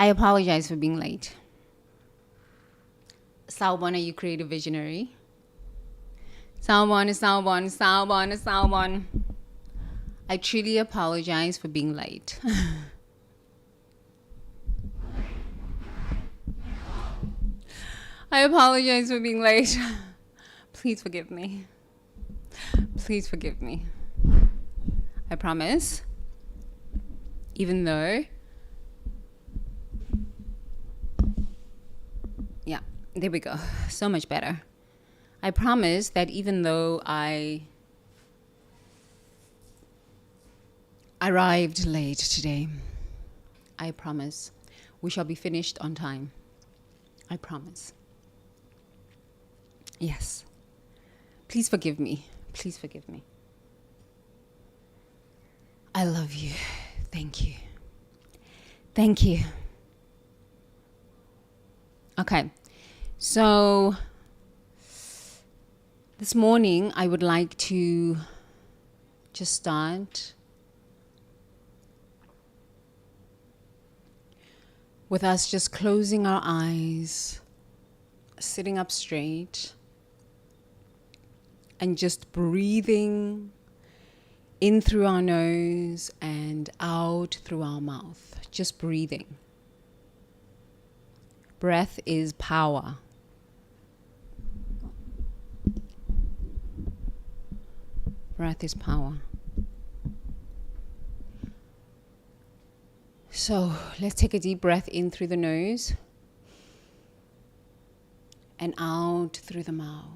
I apologize for being late. Salwan, are you creative visionary? Salwan. I truly apologize for being late. I apologize for being late. Please forgive me. Please forgive me. I promise. Even though... Yeah, there we go. So much better. I promise that even though I arrived late today, I promise we shall be finished on time. I promise. Yes. Please forgive me. Please forgive me. I love you. Thank you. Thank you. Okay. So this morning I would like to just start with us just closing our eyes, sitting up straight, and just breathing in through our nose and out through our mouth. Just breathing. Breath is power. Breath is power. So let's take a deep breath in through the nose and out through the mouth.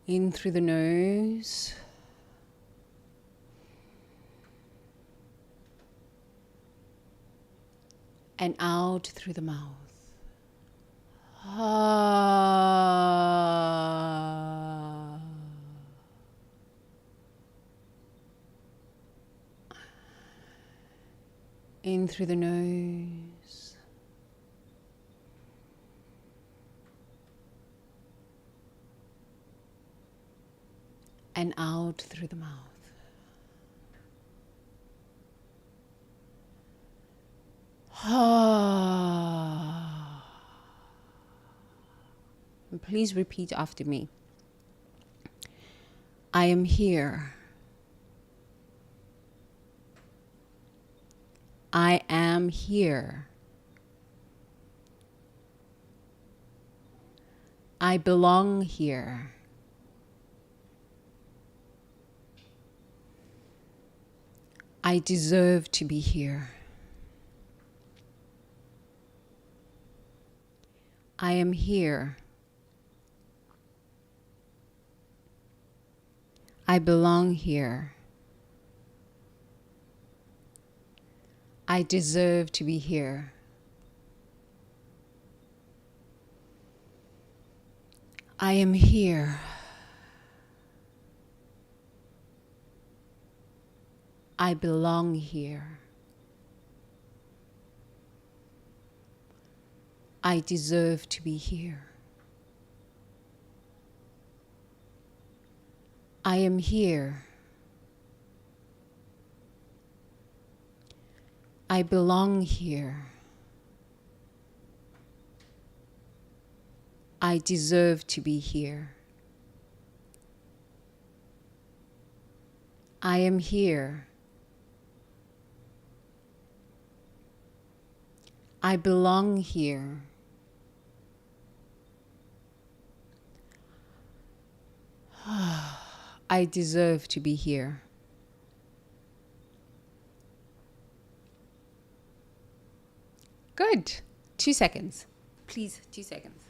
In through the nose. And out through the mouth. In through the nose. And out through the mouth. And please repeat after me. I am here. I am here. I belong here. I deserve to be here. I am here. I belong here. I deserve to be here. I am here. I belong here. I deserve to be here. I am here. I belong here. I deserve to be here. I am here. I belong here. I deserve to be here. Good. 2 seconds. Please, 2 seconds.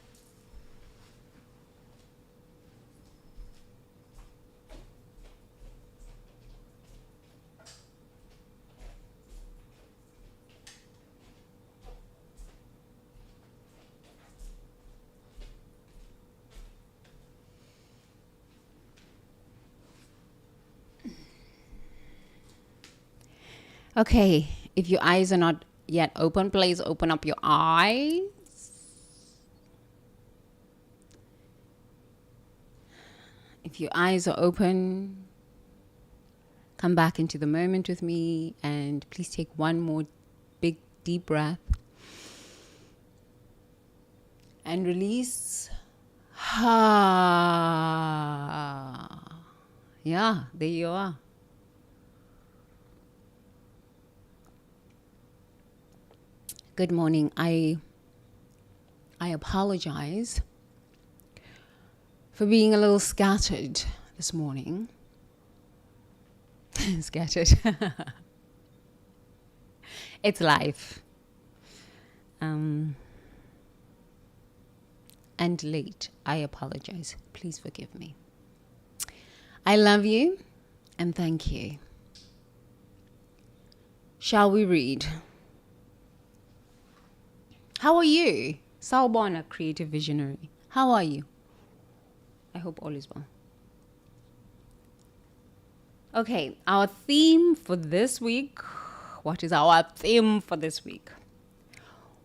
Okay, if your eyes are not yet open, please open up your eyes. If If your eyes are open, come back into the moment with me and please take one more big deep breath and release. Yeah, there you are. Good morning. I apologize for being a little scattered this morning. Scattered. It's life. And late. I apologize. Please forgive me. I love you and thank you. Shall we read? How are you? Sawubona, creative visionary. How are you? I hope all is well. Okay, our theme for this week. What is our theme for this week?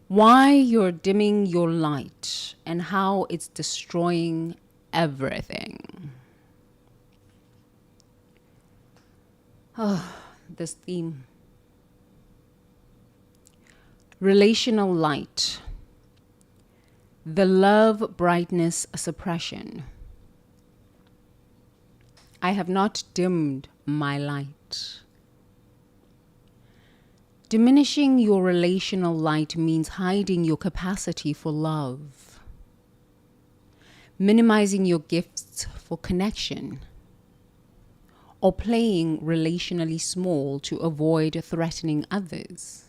Why you're dimming your light and how it's destroying everything. Oh, this theme. Relational light. The love brightness suppression. I have not dimmed my light. Diminishing your relational light means hiding your capacity for love, minimizing your gifts for connection, or playing relationally small to avoid threatening others,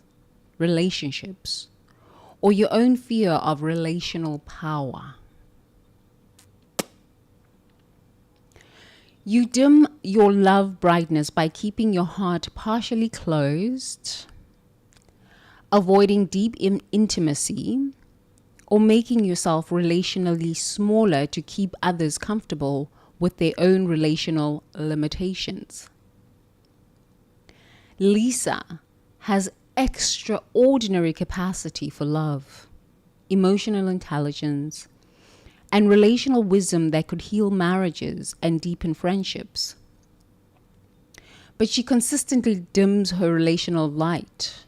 relationships, or your own fear of relational power. You dim your love brightness by keeping your heart partially closed, avoiding deep intimacy, or making yourself relationally smaller to keep others comfortable with their own relational limitations. Lisa has extraordinary capacity for love, emotional intelligence, and relational wisdom that could heal marriages and deepen friendships. But she consistently dims her relational light,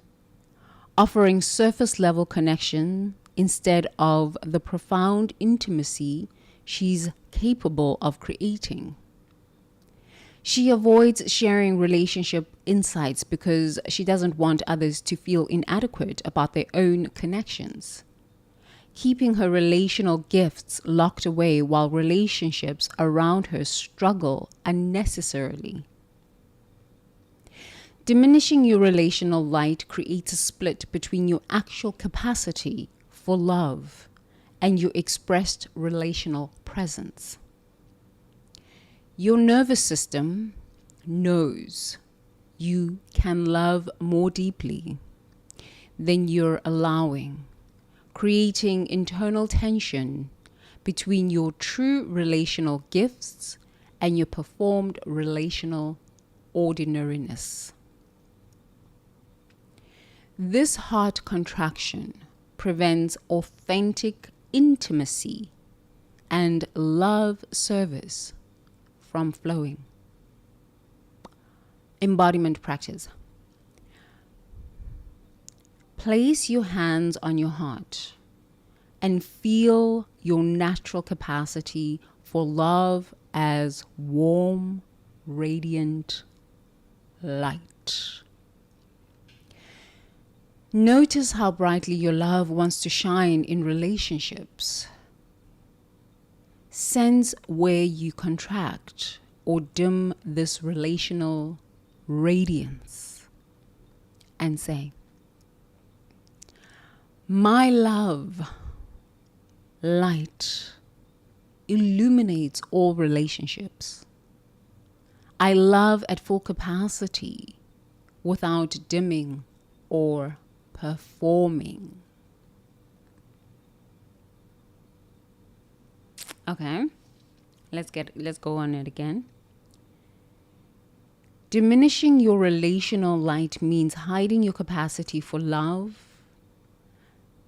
offering surface level connection instead of the profound intimacy she's capable of creating. She avoids sharing relationship insights because she doesn't want others to feel inadequate about their own connections, keeping her relational gifts locked away while relationships around her struggle unnecessarily. Diminishing your relational light creates a split between your actual capacity for love and your expressed relational presence. Your nervous system knows you can love more deeply than you're allowing, creating internal tension between your true relational gifts and your performed relational ordinariness. This heart contraction prevents authentic intimacy and love service from flowing. Embodiment practice. Place your hands on your heart and feel your natural capacity for love as warm, radiant light. Notice how brightly your love wants to shine in relationships. Sense where you contract or dim this relational radiance and say, my love light illuminates all relationships. I love at full capacity without dimming or performing. Okay, let's go on it again. Diminishing your relational light means hiding your capacity for love,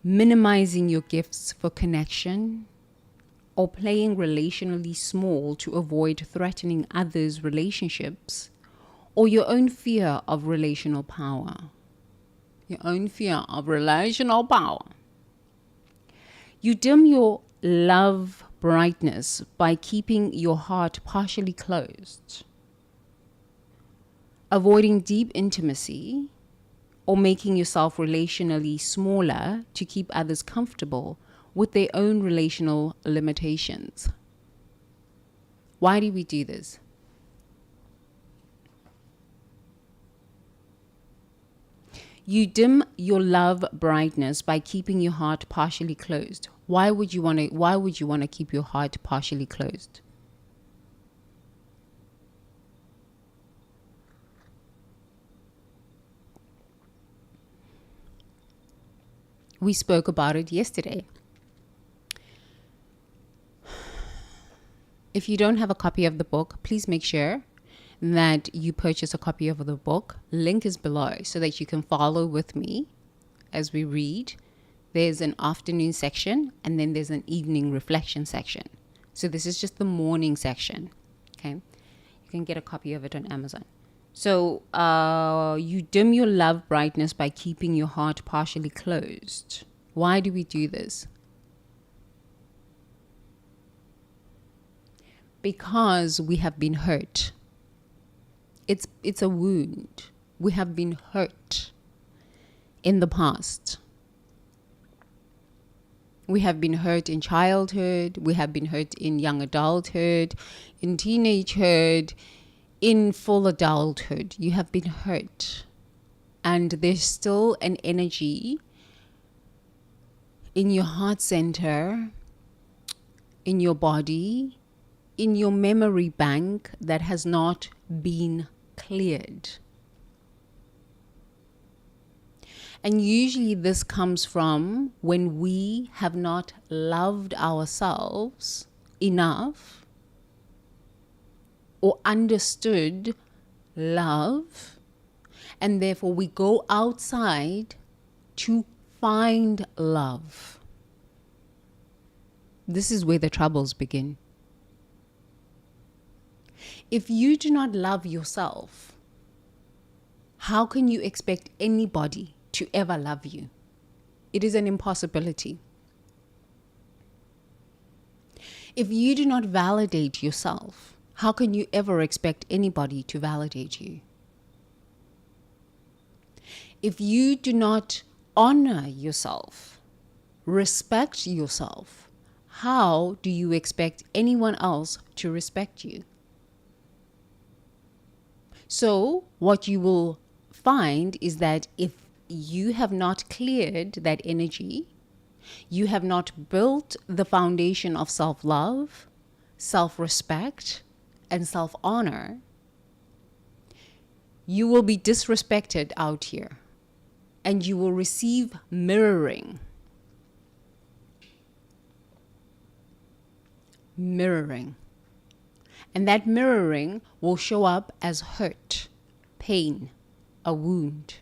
minimizing your gifts for connection, or playing relationally small to avoid threatening others' relationships, or your own fear of relational power. Your own fear of relational power. You dim your love brightness by keeping your heart partially closed, avoiding deep intimacy, or making yourself relationally smaller to keep others comfortable with their own relational limitations. Why do we do this? You dim your love brightness by keeping your heart partially closed. Why would you want to keep your heart partially closed? We spoke about it yesterday. If you don't have a copy of the book, please make sure that you purchase a copy of the book. Link is below so that you can follow with me as we read. There's an afternoon section and then there's an evening reflection section. So this is just the morning section. Okay. You can get a copy of it on Amazon. So you dim your love brightness by keeping your heart partially closed. Why do we do this? Because we have been hurt. It's a wound. We have been hurt in the past. We have been hurt in childhood. We have been hurt in young adulthood, in teenagehood, in full adulthood. You have been hurt. And there's still an energy in your heart center, in your body, in your memory bank that has not been cleared. And usually this comes from when we have not loved ourselves enough or understood love, and therefore we go outside to find love. This is where the troubles begin. If you do not love yourself, how can you expect anybody to ever love you? It is an impossibility. If you do not validate yourself, how can you ever expect anybody to validate you? If you do not honor yourself, respect yourself, how do you expect anyone else to respect you? So what you will find is that if you have not cleared that energy, you have not built the foundation of self-love, self-respect, and self-honor, you will be disrespected out here and you will receive mirroring. Mirroring. And that mirroring will show up as hurt, pain, a wound.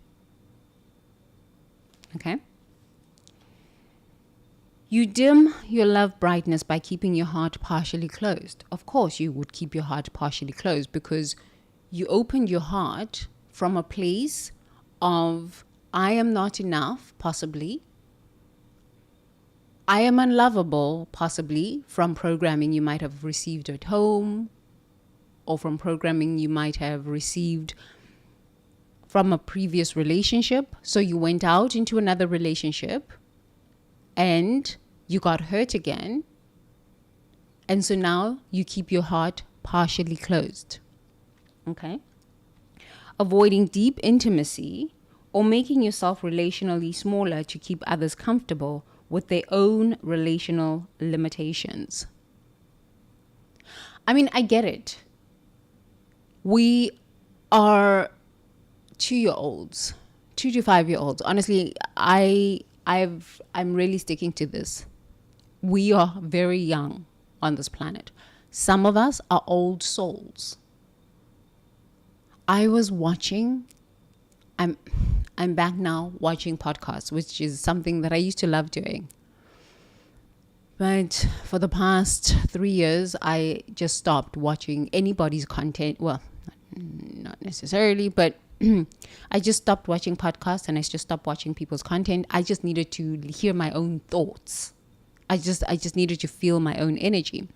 Okay? You dim your love brightness by keeping your heart partially closed. Of course, you would keep your heart partially closed because you opened your heart from a place of, I am not enough, possibly. I am unlovable, possibly, from programming you might have received at home, or from programming you might have received from a previous relationship. So you went out into another relationship and you got hurt again. And so now you keep your heart partially closed. Okay? Avoiding deep intimacy or making yourself relationally smaller to keep others comfortable with their own relational limitations. I mean, I get it. We are 2-year-olds, 2 to 5-year-olds. Honestly, I'm really sticking to this. We are very young on this planet. Some of us are old souls. I was watching, I'm back now watching podcasts, which is something that I used to love doing. But for the past 3 years, I just stopped watching anybody's content. Well, not necessarily, but I just stopped watching podcasts and I just stopped watching people's content. I just needed to hear my own thoughts. I just needed to feel my own energy.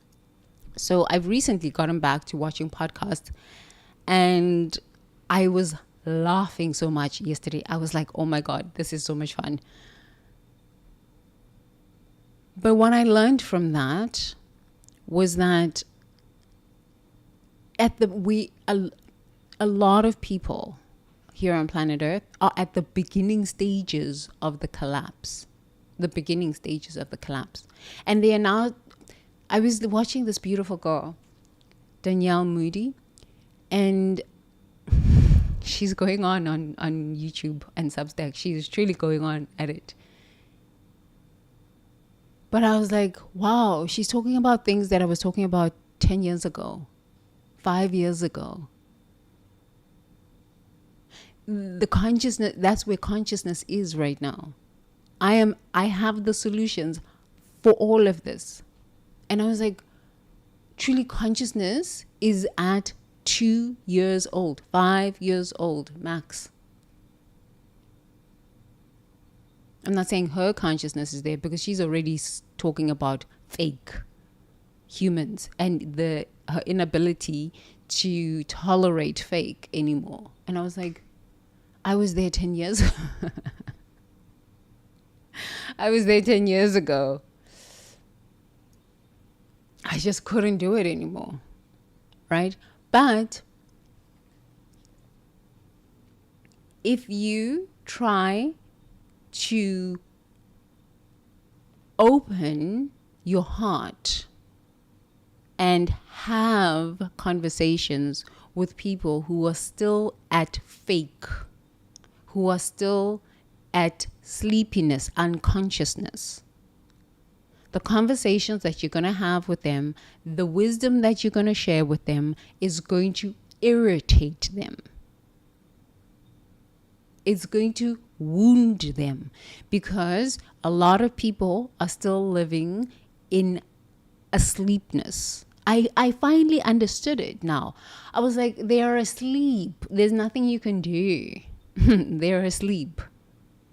So I've recently gotten back to watching podcasts, and I was laughing so much yesterday. I was like, oh my God, this is so much fun. But what I learned from that was that a lot of people here on planet Earth are at the beginning stages of the collapse. The beginning stages of the collapse. And they are now, I was watching this beautiful girl, Danielle Moody, and she's going on YouTube and Substack. She's truly going on at it. But I was like, wow, she's talking about things that I was talking about 10 years ago, 5 years ago. The consciousness, that's where consciousness is right now. I have the solutions for all of this. And I was like, truly consciousness is at 2 years old, 5 years old, max. I'm not saying her consciousness is there because she's already talking about fake humans and her inability to tolerate fake anymore. And I was like, I was there 10 years. I was there 10 years ago. I just couldn't do it anymore. Right? But if you try to open your heart and have conversations with people who are still at fake, who are still at sleepiness, unconsciousness, the conversations that you're going to have with them, the wisdom that you're going to share with them is going to irritate them. It's going to wound them because a lot of people are still living in asleepness. I finally understood it now. I was like, they are asleep. There's nothing you can do. They're asleep.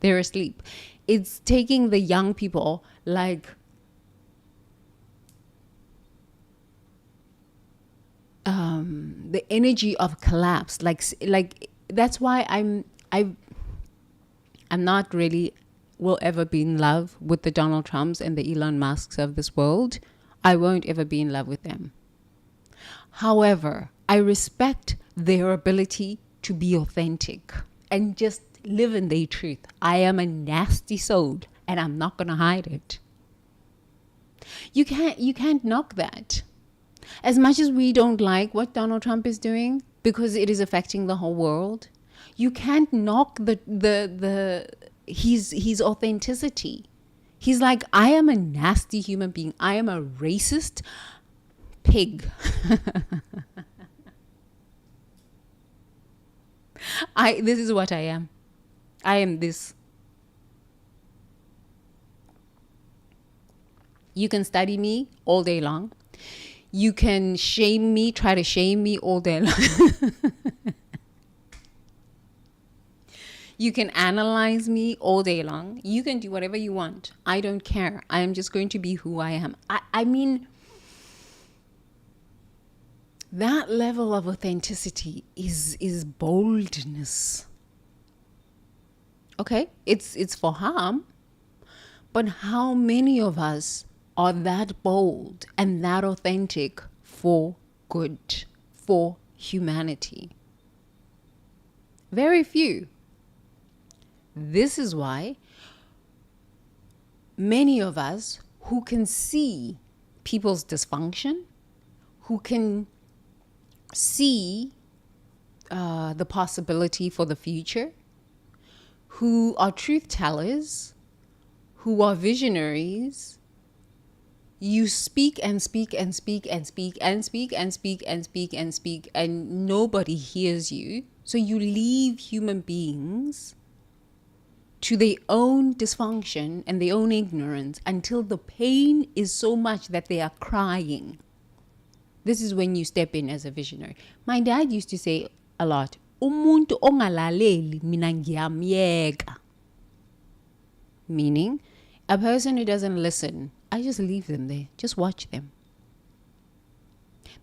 They're asleep. It's taking the young people like the energy of collapse. Like that's why I'm not really will ever be in love with the Donald Trumps and the Elon Musks of this world. I won't ever be in love with them. However, I respect their ability to be authentic and just live in their truth. I am a nasty soul and I'm not going to hide it. You can't knock that. As much as we don't like what Donald Trump is doing because it is affecting the whole world, you can't knock his authenticity. He's like, I am a nasty human being. I am a racist pig. This is what I am. I am this. You can study me all day long. You can shame me, try to shame me all day long. You can analyze me all day long. You can do whatever you want. I don't care. I am just going to be who I am. I mean, that level of authenticity is boldness. Okay? It's for harm. But how many of us are that bold and that authentic for good, for humanity? Very few. This is why many of us who can see people's dysfunction, who can see the possibility for the future, who are truth tellers, who are visionaries, you speak and speak and speak and speak and speak and speak and speak and speak and nobody hears you. So you leave human beings to their own dysfunction and their own ignorance until the pain is so much that they are crying. This is when you step in as a visionary. My dad used to say a lot, umuntu ongalaleli mina ngiyamyeka. Meaning, a person who doesn't listen, I just leave them there. Just watch them.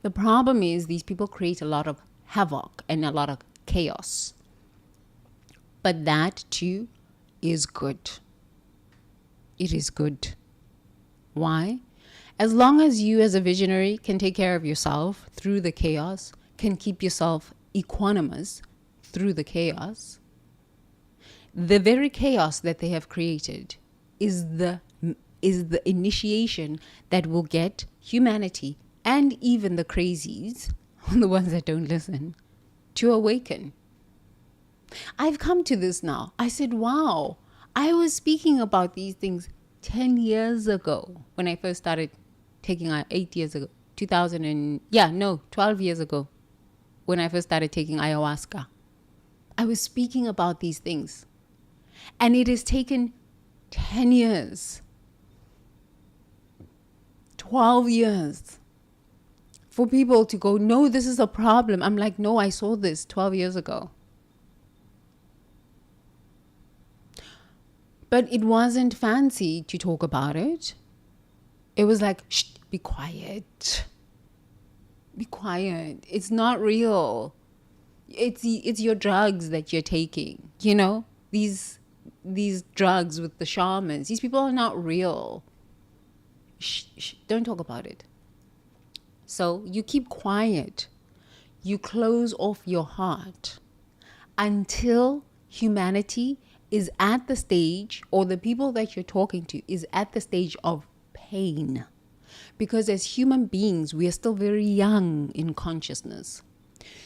The problem is these people create a lot of havoc and a lot of chaos. But that too is good. It is good. Why? As long as you as a visionary can take care of yourself through the chaos, can keep yourself equanimous through the chaos, the very chaos that they have created is the initiation that will get humanity and even the crazies, the ones that don't listen, to awaken. I've come to this now. I said, wow, I was speaking about these things 10 years ago when I first started taking 8 years ago, 12 years ago when I first started taking ayahuasca. I was speaking about these things. And it has taken 10 years, 12 years for people to go, no, this is a problem. I'm like, no, I saw this 12 years ago. But it wasn't fancy to talk about it. It was like, shh, be quiet. Be quiet. It's not real. It's your drugs that you're taking. You know, these drugs with the shamans. These people are not real. Shh, shh, don't talk about it. So you keep quiet. You close off your heart until humanity is at the stage, or the people that you're talking to is at the stage of pain. Because as human beings, we are still very young in consciousness.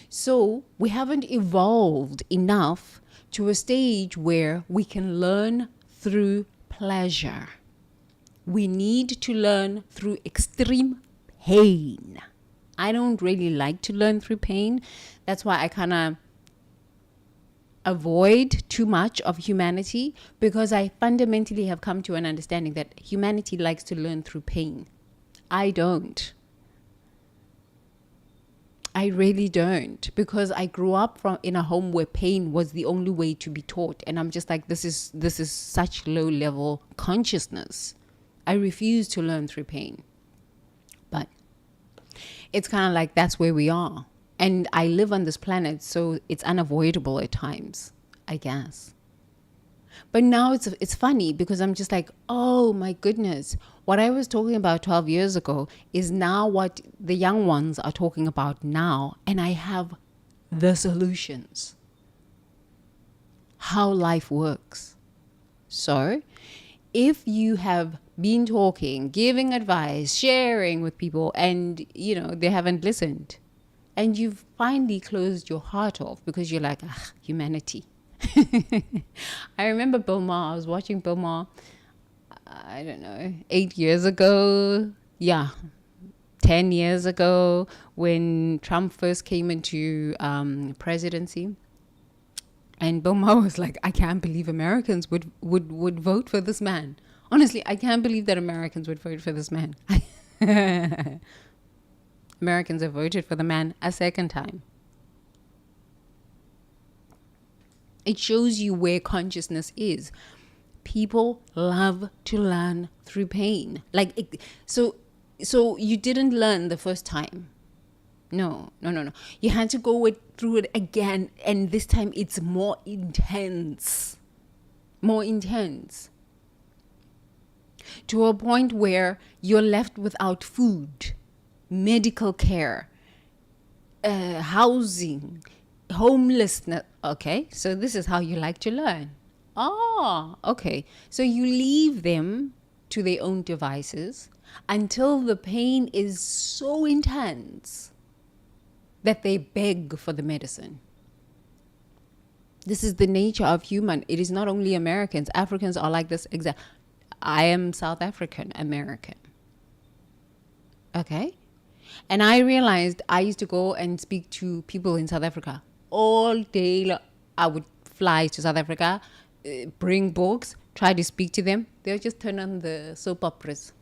So we haven't evolved enough to a stage where we can learn through pleasure. We need to learn through extreme pain. I don't really like to learn through pain. That's why I kind of avoid too much of humanity, because I fundamentally have come to an understanding that humanity likes to learn through pain. I don't. I really don't, because I grew up in a home where pain was the only way to be taught, and I'm just like, this is such low level consciousness. I refuse to learn through pain. But it's kind of like that's where we are. And I live on this planet, so it's unavoidable at times, I guess. But now it's funny because I'm just like, oh my goodness, what I was talking about 12 years ago is now what the young ones are talking about now. And I have the solutions. How life works. So if you have been talking, giving advice, sharing with people, and they haven't listened, and you've finally closed your heart off because you're like, humanity. I remember Bill Maher. I was watching Bill Maher, I don't know, 8 years ago. Yeah, 10 years ago when Trump first came into presidency. And Bill Maher was like, I can't believe Americans would vote for this man. Honestly, I can't believe that Americans would vote for this man. Americans have voted for the man a second time. It shows you where consciousness is. People love to learn through pain. So you didn't learn the first time. No. You had to go through it again, and this time it's more intense. More intense. To a point where you're left without food, medical care, housing, homelessness. Okay, so this is how you like to learn. Okay. So you leave them to their own devices until the pain is so intense that they beg for the medicine. This is the nature of human. It is not only Americans. Africans are like this. I am South African American. Okay? And I realized I used to go and speak to people in South Africa all day. I would fly to South Africa, bring books, try to speak to them, they'll just turn on the soap operas.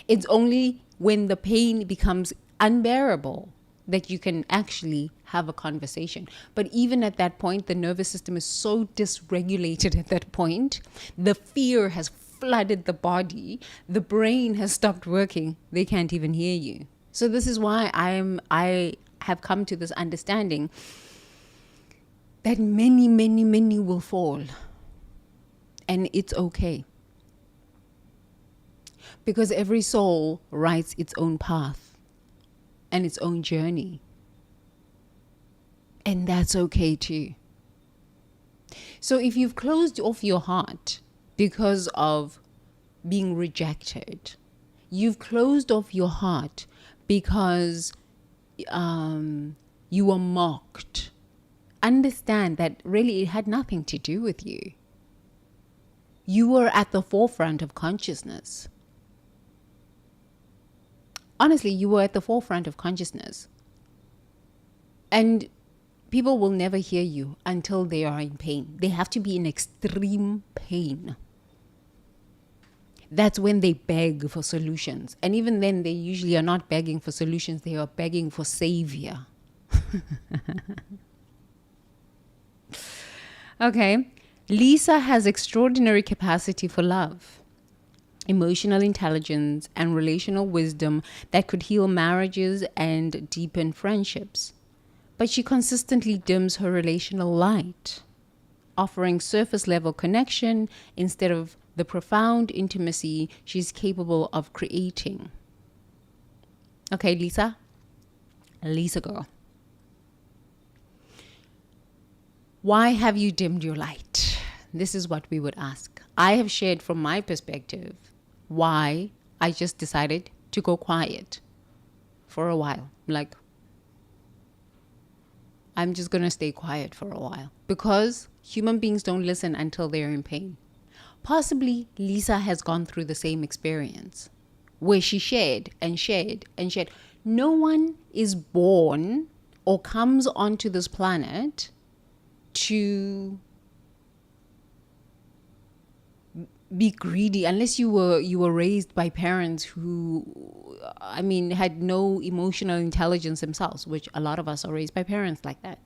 It's only when the pain becomes unbearable that you can actually have a conversation. But even at that point, the nervous system is so dysregulated at that point. The fear has flooded the body. The brain has stopped working. They can't even hear you. So this is why I have come to this understanding that many will fall. And it's okay. Because every soul writes its own path and its own journey. And that's okay too. So if you've closed off your heart because of being rejected, you've closed off your heart because you were mocked, understand that really it had nothing to do with you. You were at the forefront of consciousness. Honestly, you were at the forefront of consciousness. And people will never hear you until they are in pain. They have to be in extreme pain. That's when they beg for solutions. And even then, they usually are not begging for solutions. They are begging for savior. Okay. Lisa has extraordinary capacity for love, emotional intelligence, and relational wisdom that could heal marriages and deepen friendships. But she consistently dims her relational light, offering surface level connection instead of the profound intimacy she's capable of creating. Okay, Lisa girl. Why have you dimmed your light? This is what we would ask. I have shared from my perspective why I just decided to go quiet for a while. Like, I'm just going to stay quiet for a while because human beings don't listen until they're in pain. Possibly Lisa has gone through the same experience where she shared and shared and shared. No one is born or comes onto this planet to be greedy unless you were raised by parents who, had no emotional intelligence themselves, which a lot of us are raised by parents like that.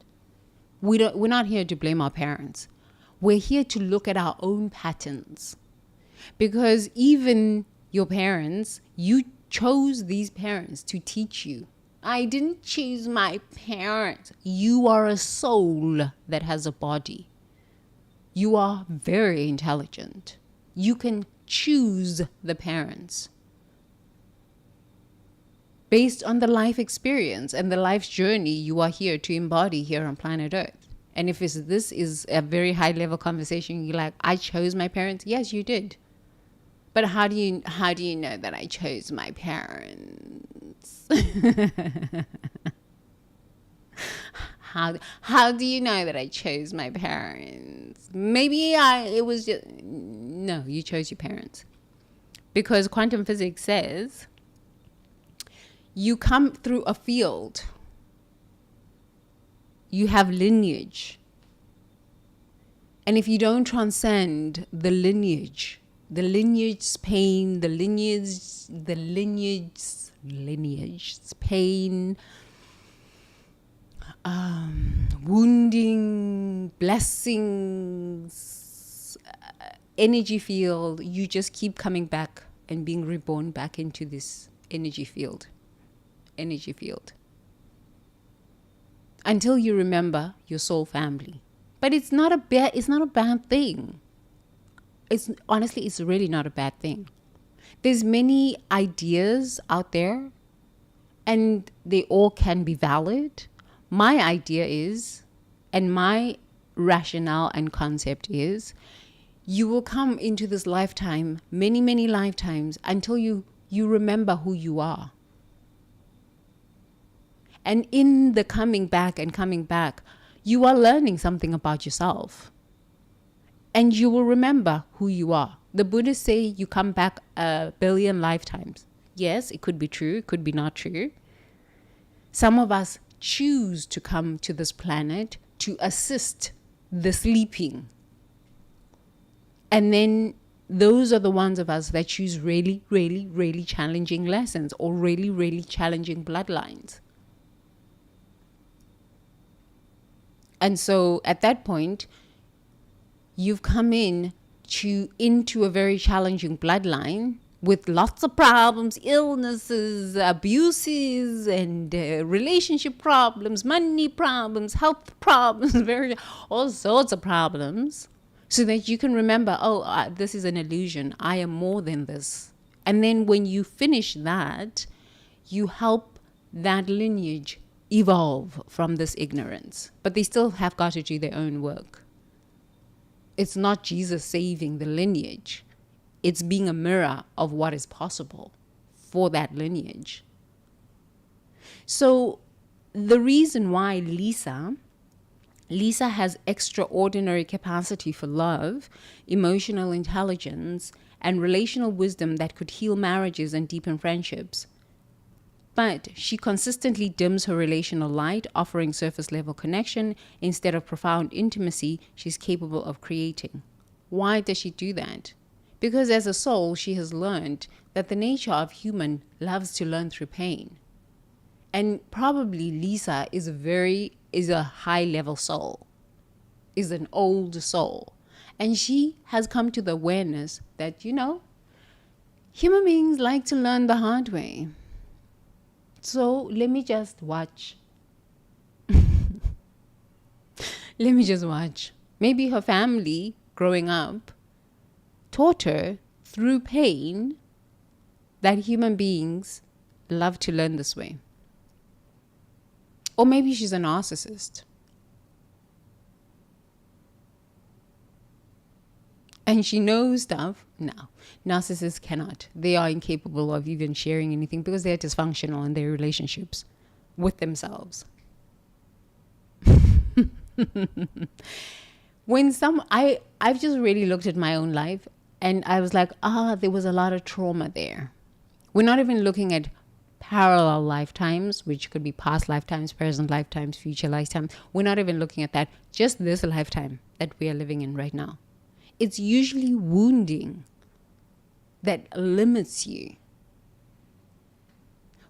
We're not here to blame our parents. We're here to look at our own patterns. Because even your parents, you chose these parents to teach you. I didn't choose my parents. You are a soul that has a body. You are very intelligent. You can choose the parents based on the life experience and the life's journey you are here to embody here on planet Earth. And if this is a very high level conversation, you're like, I chose my parents. Yes, you did. But how do you know that I chose my parents? How do you know that I chose my parents? Maybe it was just, no, you chose your parents. Because quantum physics says you come through a field. You have lineage. And if you don't transcend the lineage's pain, the lineage's pain, wounding, blessings, energy field, you just keep coming back and being reborn back into this energy field. Until you remember your soul family. But it's not a bad thing. It's really not a bad thing. There's many ideas out there and they all can be valid. My idea is, and my rationale and concept is, you will come into this lifetime, many lifetimes, until you remember who you are. And in the coming back, you are learning something about yourself. And you will remember who you are. The Buddhists say you come back 1 billion lifetimes. Yes, it could be true, it could be not true. Some of us choose to come to this planet to assist the sleeping. And then those are the ones of us that choose really, really, really challenging lessons or really, really challenging bloodlines. And so at that point, you've come into a very challenging bloodline with lots of problems, illnesses, abuses, and relationship problems, money problems, health problems, all sorts of problems, so that you can remember, this is an illusion. I am more than this. And then when you finish that, you help that lineage evolve from this ignorance. But they still have got to do their own work. It's not Jesus saving the lineage. It's being a mirror of what is possible for that lineage. So the reason why Lisa has extraordinary capacity for love, emotional intelligence, and relational wisdom that could heal marriages and deepen friendships. But she consistently dims her relational light, offering surface level connection instead of profound intimacy she's capable of creating. Why does she do that? Because as a soul, she has learned that the nature of human loves to learn through pain. And probably Lisa is a high level soul, is an old soul. And she has come to the awareness that, human beings like to learn the hard way. So let me just watch. Maybe her family growing up taught her through pain that human beings love to learn this way. Or maybe she's a narcissist. And she knows stuff. No, narcissists cannot. They are incapable of even sharing anything because they're dysfunctional in their relationships with themselves. I've just really looked at my own life and I was like, there was a lot of trauma there. We're not even looking at parallel lifetimes, which could be past lifetimes, present lifetimes, future lifetimes. We're not even looking at that. Just this lifetime that we are living in right now. It's usually wounding that limits you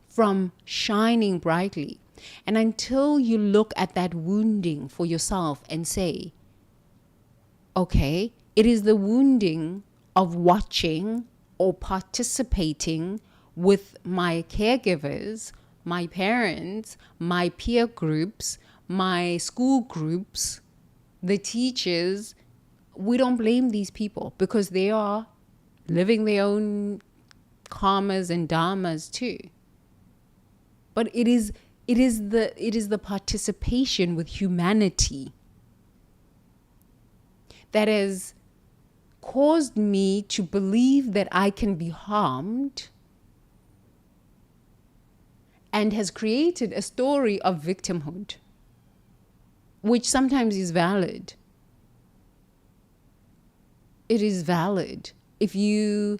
from shining brightly. And until you look at that wounding for yourself and say, okay, it is the wounding of watching or participating with my caregivers, my parents, my peer groups, my school groups, the teachers. We don't blame these people because they are living their own karmas and dharmas too. But it is the participation with humanity that has caused me to believe that I can be harmed and has created a story of victimhood, which sometimes is valid. It is valid. If you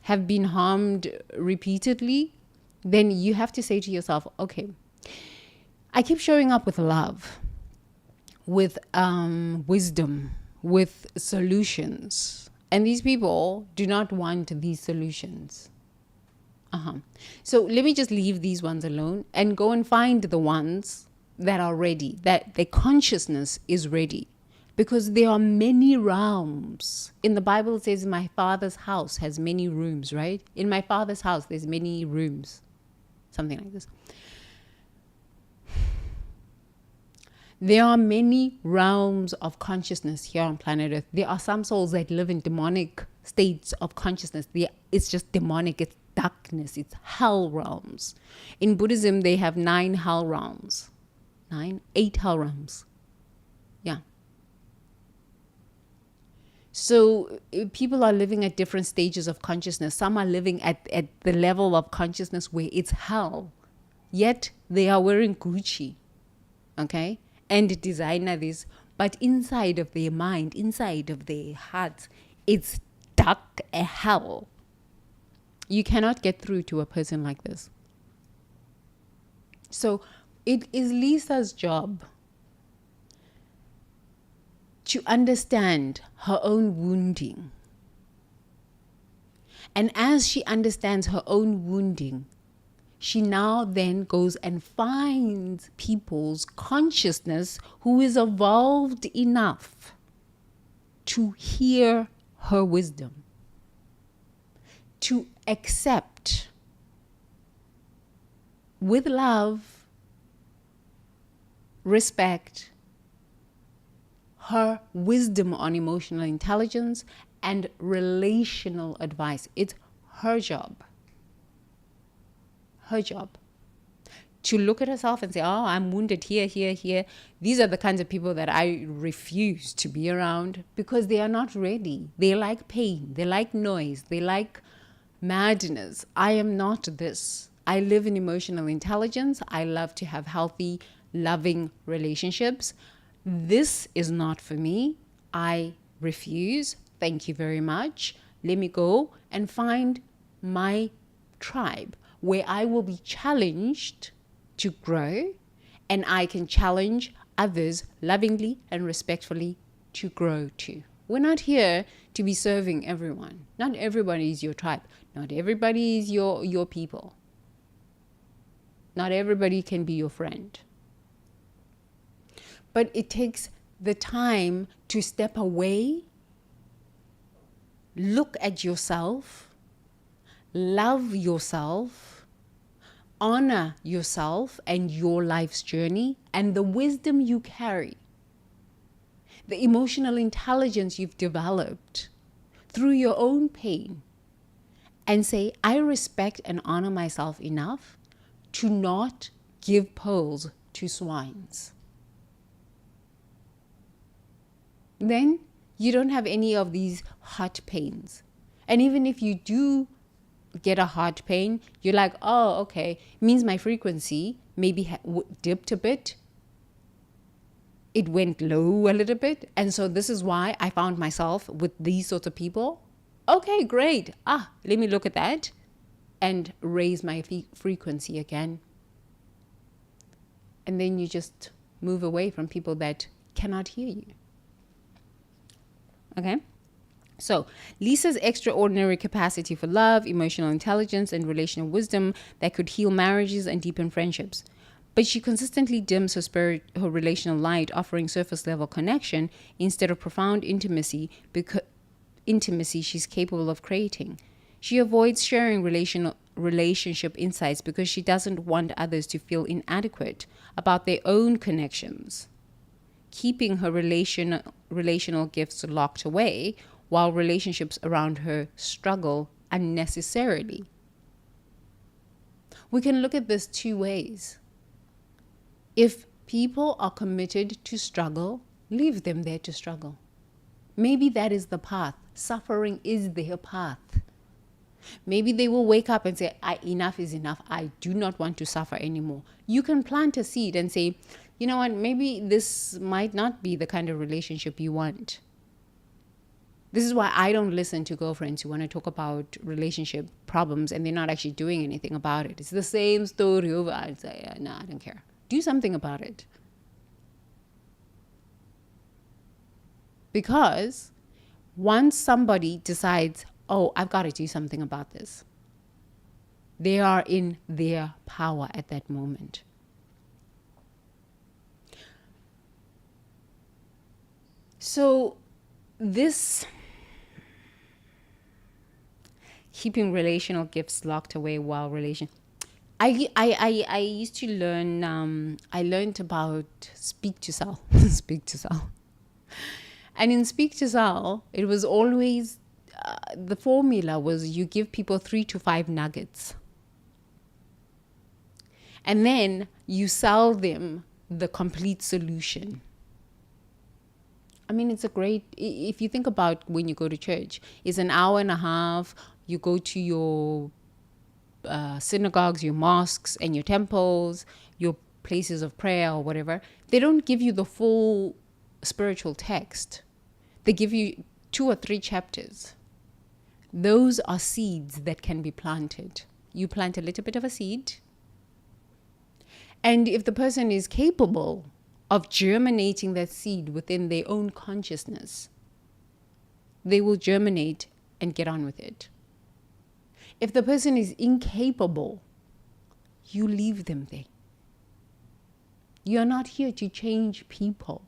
have been harmed repeatedly, then you have to say to yourself, okay, I keep showing up with love, with wisdom, with solutions. And these people do not want these solutions. So let me just leave these ones alone and go and find the ones that are ready, that their consciousness is ready. Because there are many realms. In the Bible, it says, my Father's house has many rooms, right? In my Father's house, there's many rooms. Something like this. There are many realms of consciousness here on planet Earth. There are some souls that live in demonic states of consciousness. It's just demonic. It's darkness. It's hell realms. In Buddhism, they have 9 hell realms. 8 hell realms. Yeah. So people are living at different stages of consciousness. Some are living at the level of consciousness where it's hell. Yet they are wearing Gucci. Okay? And designer this. But inside of their mind, inside of their hearts, it's dark as hell. You cannot get through to a person like this. So it is Lisa's job to understand her own wounding. And as she understands her own wounding, she now then goes and finds people's consciousness who is evolved enough to hear her wisdom, to accept with love, respect, her wisdom on emotional intelligence and relational advice. It's her job. Her job to look at herself and say, oh, I'm wounded here, here, here. These are the kinds of people that I refuse to be around because they are not ready. They like pain. They like noise. They like madness. I am not this. I live in emotional intelligence. I love to have healthy, loving relationships. This is not for me. I refuse. Thank you very much. Let me go and find my tribe where I will be challenged to grow, and I can challenge others lovingly and respectfully to grow too. We're not here to be serving everyone. Not everybody is your tribe. Not everybody is your people. Not everybody can be your friend. But it takes the time to step away, look at yourself, love yourself, honor yourself and your life's journey and the wisdom you carry, the emotional intelligence you've developed through your own pain, and say, I respect and honor myself enough to not give pearls to swines. Then you don't have any of these heart pains. And even if you do get a heart pain, you're like, oh, okay, it means my frequency maybe dipped a bit. It went low a little bit. And so this is why I found myself with these sorts of people. Okay, great. Let me look at that and raise my frequency again. And then you just move away from people that cannot hear you. Okay? So, Lisa's extraordinary capacity for love, emotional intelligence, and relational wisdom that could heal marriages and deepen friendships. But she consistently dims her relational light, offering surface level connection instead of profound intimacy she's capable of creating. She avoids sharing relationship insights because she doesn't want others to feel inadequate about their own connections, keeping her relational gifts locked away while relationships around her struggle unnecessarily. We can look at this two ways. If people are committed to struggle, leave them there to struggle. Maybe that is the path. Suffering is their path. Maybe they will wake up and say, enough is enough. I do not want to suffer anymore. You can plant a seed and say, you know what, maybe this might not be the kind of relationship you want. This is why I don't listen to girlfriends who want to talk about relationship problems and they're not actually doing anything about it. It's the same story over. I'd say, no, I don't care. Do something about it. Because once somebody decides, oh, I've got to do something about this, they are in their power at that moment. So this keeping relational gifts locked away while I used to learn, I learned about speak to sell. Speak to sell. And in speak to sell, it was always, the formula was you give people 3 to 5 nuggets. And then you sell them the complete solution. I mean, it's a great, if you think about when you go to church, it's an hour and a half. You go to your synagogues, your mosques, and your temples, your places of prayer or whatever. They don't give you the full spiritual text. They give you 2 or 3 chapters. Those are seeds that can be planted. You plant a little bit of a seed. And if the person is capable of germinating that seed within their own consciousness, they will germinate and get on with it. If the person is incapable, you leave them there. You're not here to change people.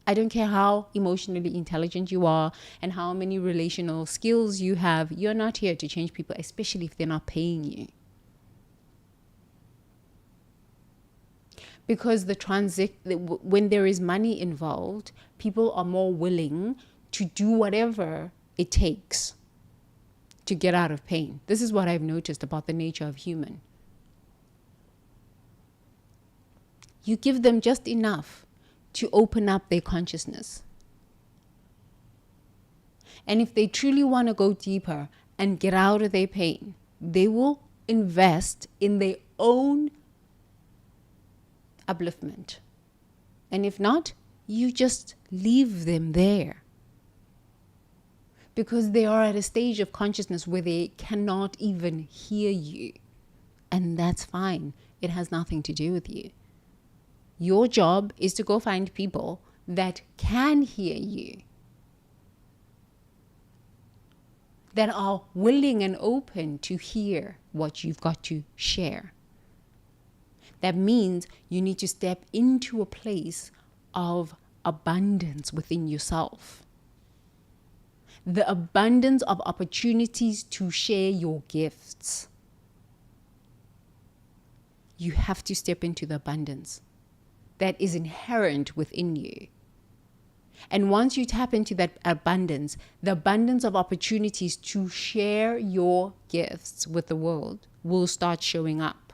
I don't care how emotionally intelligent you are and how many relational skills you have. You're not here to change people, especially if they're not paying you. Because when there is money involved, people are more willing to do whatever it takes to get out of pain. This is what I've noticed about the nature of human. You give them just enough to open up their consciousness. And if they truly want to go deeper and get out of their pain, they will invest in their own upliftment. And if not, you just leave them there. Because they are at a stage of consciousness where they cannot even hear you. And that's fine. It has nothing to do with you. Your job is to go find people that can hear you, that are willing and open to hear what you've got to share. That means you need to step into a place of abundance within yourself. The abundance of opportunities to share your gifts. You have to step into the abundance that is inherent within you. And once you tap into that abundance, the abundance of opportunities to share your gifts with the world will start showing up.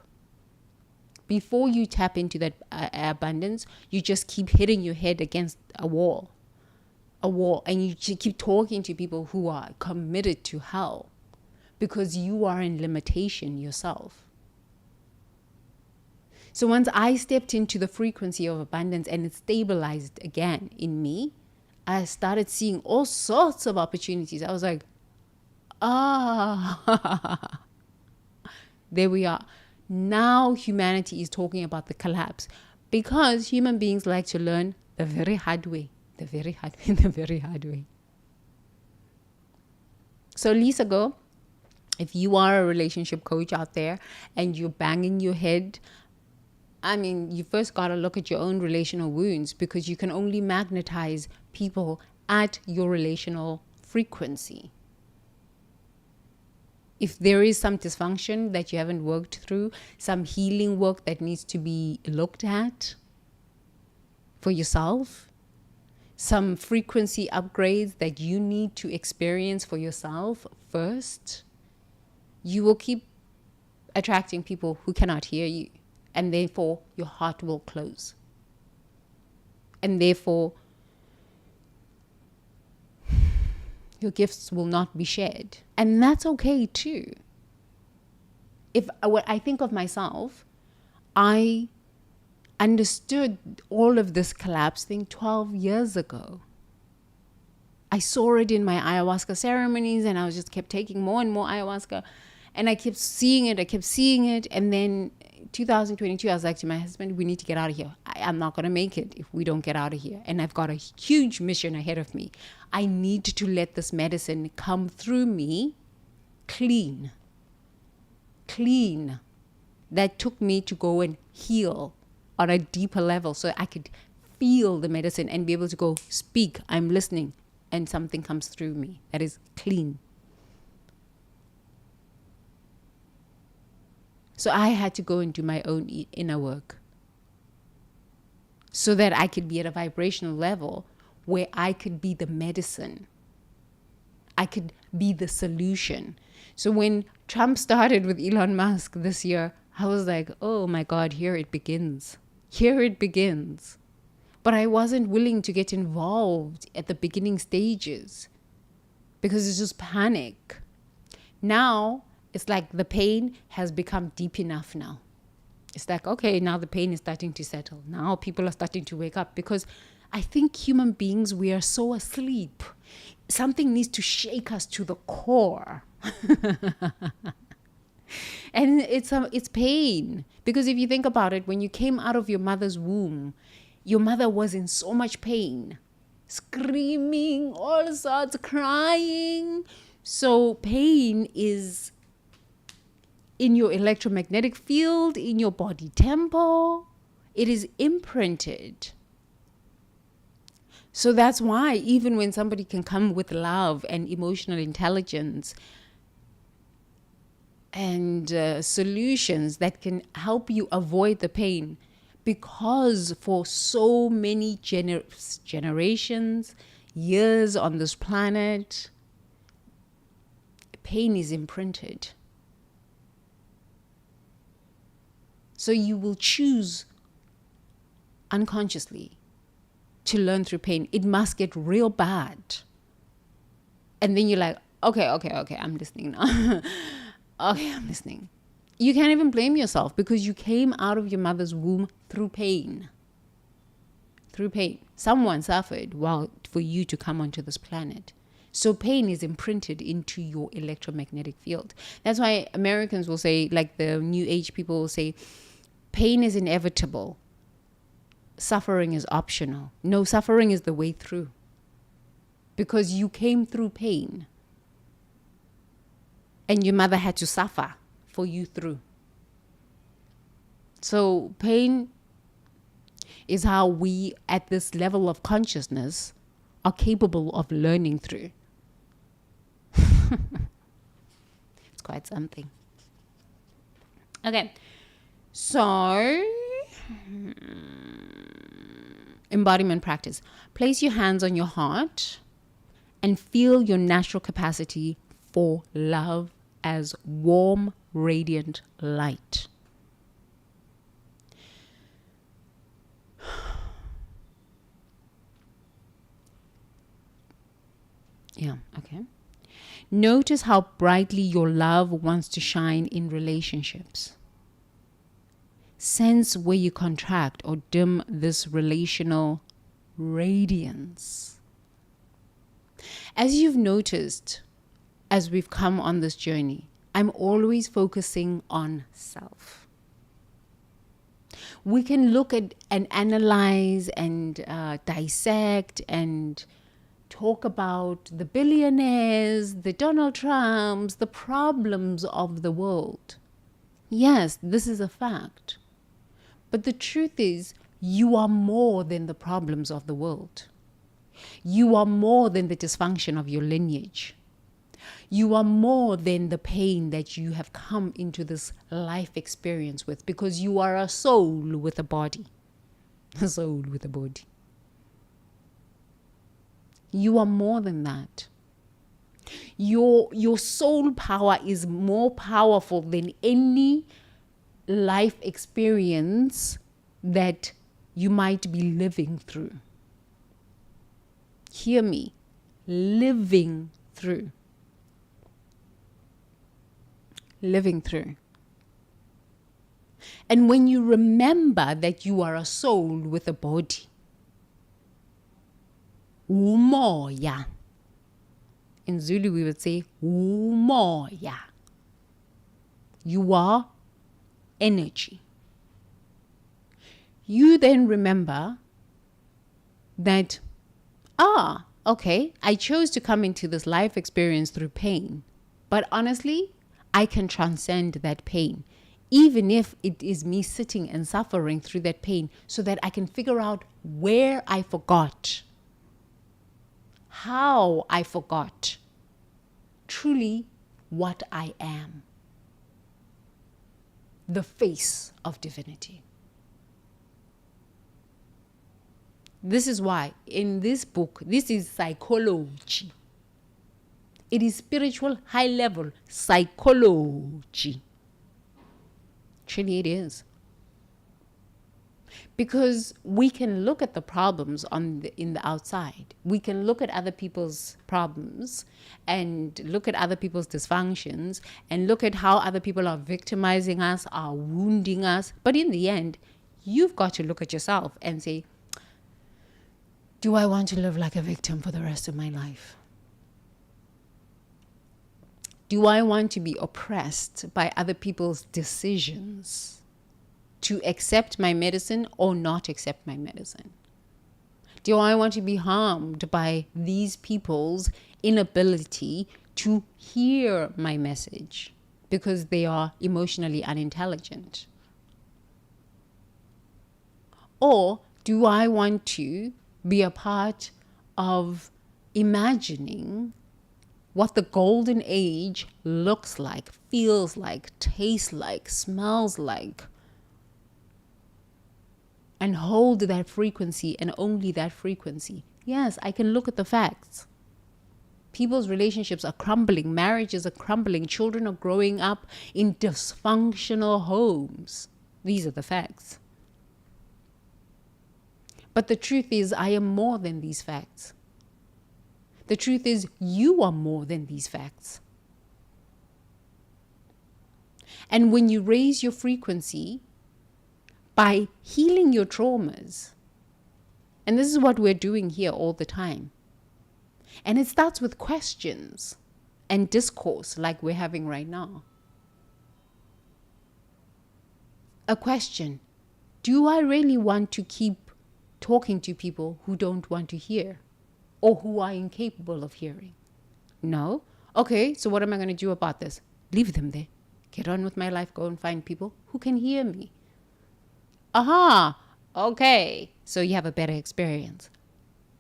Before you tap into that abundance, you just keep hitting your head against a wall, and you keep talking to people who are committed to hell because you are in limitation yourself. So once I stepped into the frequency of abundance and it stabilized again in me, I started seeing all sorts of opportunities. I was like, there we are. Now humanity is talking about the collapse because human beings like to learn the very hard way, the very hard way. So Lisa, go. If you are a relationship coach out there and you're banging your head, you first got to look at your own relational wounds, because you can only magnetize people at your relational frequency. If there is some dysfunction that you haven't worked through, some healing work that needs to be looked at for yourself, some frequency upgrades that you need to experience for yourself first, you will keep attracting people who cannot hear you. And therefore, your heart will close. And therefore, your gifts will not be shared. And that's okay too. When I think of myself, I understood all of this collapse thing 12 years ago. I saw it in my ayahuasca ceremonies, and I just kept taking more and more ayahuasca. And I kept seeing it. And then 2022, I was like to my husband, we need to get out of here. I'm not going to make it if we don't get out of here. And I've got a huge mission ahead of me. I need to let this medicine come through me clean. That took me to go and heal on a deeper level so I could feel the medicine and be able to go speak. I'm listening, and something comes through me that is clean. So I had to go and do my own inner work so that I could be at a vibrational level where I could be the medicine. I could be the solution. So when Trump started with Elon Musk this year, I was like, oh my God, here it begins. But I wasn't willing to get involved at the beginning stages because it's just panic. Now, it's like the pain has become deep enough now. It's like, okay, now the pain is starting to settle. Now people are starting to wake up, because I think human beings, we are so asleep. Something needs to shake us to the core. And it's pain. Because if you think about it, when you came out of your mother's womb, your mother was in so much pain, screaming, all sorts, crying. So pain is in your electromagnetic field, in your body tempo. It is imprinted. So that's why even when somebody can come with love and emotional intelligence and solutions that can help you avoid the pain, because for so many generations, years on this planet, pain is imprinted. So you will choose unconsciously to learn through pain. It must get real bad. And then you're like, okay, I'm listening now. Okay, I'm listening. You can't even blame yourself because you came out of your mother's womb through pain. Through pain. Someone suffered for you to come onto this planet. So pain is imprinted into your electromagnetic field. That's why Americans will say, like the New Age people will say, pain is inevitable. Suffering is optional. No, suffering is the way through. Because you came through pain. And your mother had to suffer for you through. So pain is how we, at this level of consciousness, are capable of learning through. It's quite something. Okay. So, embodiment practice. Place your hands on your heart and feel your natural capacity for love as warm, radiant light. Yeah, okay. Notice how brightly your love wants to shine in relationships. Sense where you contract or dim this relational radiance. As you've noticed, as we've come on this journey, I'm always focusing on self. We can look at and analyze and dissect and talk about the billionaires, the Donald Trumps, the problems of the world. Yes, this is a fact. But the truth is, you are more than the problems of the world. You are more than the dysfunction of your lineage. You are more than the pain that you have come into this life experience with, because you are a soul with a body. A soul with a body. You are more than that. Your soul power is more powerful than any life experience that you might be living through. Hear me. Living through. Living through. And when you remember that you are a soul with a body, umoya. In Zulu we would say umoya. You are energy. You then remember that, okay, I chose to come into this life experience through pain. But honestly, I can transcend that pain, even if it is me sitting and suffering through that pain, so that I can figure out where I forgot, how I forgot truly what I am, the face of divinity. This is why in this book, this is psychology. It is spiritual, high-level psychology. Truly it is. Because we can look at the problems in the outside. We can look at other people's problems and look at other people's dysfunctions and look at how other people are victimizing us, are wounding us. But in the end, you've got to look at yourself and say, do I want to live like a victim for the rest of my life? Do I want to be oppressed by other people's decisions to accept my medicine or not accept my medicine? Do I want to be harmed by these people's inability to hear my message because they are emotionally unintelligent? Or do I want to be a part of imagining what the golden age looks like, feels like, tastes like, smells like, and hold that frequency and only that frequency? Yes, I can look at the facts. People's relationships are crumbling, marriages are crumbling, children are growing up in dysfunctional homes. These are the facts. But the truth is, I am more than these facts. The truth is, you are more than these facts. And when you raise your frequency by healing your traumas, and this is what we're doing here all the time, and it starts with questions and discourse like we're having right now. A question: do I really want to keep talking to people who don't want to hear or who are incapable of hearing? No? Okay, so what am I going to do about this? Leave them there. Get on with my life. Go and find people who can hear me. Aha! Okay, so you have a better experience.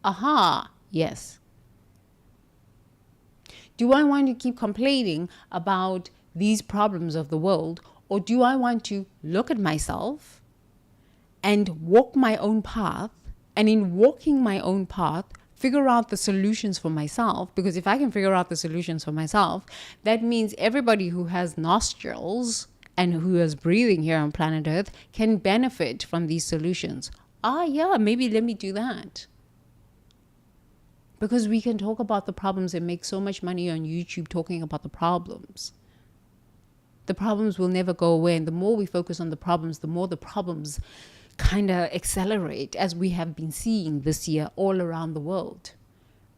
Aha! Yes. Do I want to keep complaining about these problems of the world, or do I want to look at myself and walk my own path, and in walking my own path, figure out the solutions for myself? Because if I can figure out the solutions for myself, that means everybody who has nostrils and who is breathing here on planet Earth can benefit from these solutions. Yeah, maybe let me do that. Because we can talk about the problems and make so much money on YouTube talking about the problems. The problems will never go away. And the more we focus on the problems, the more the problems kind of accelerate, as we have been seeing this year all around the world.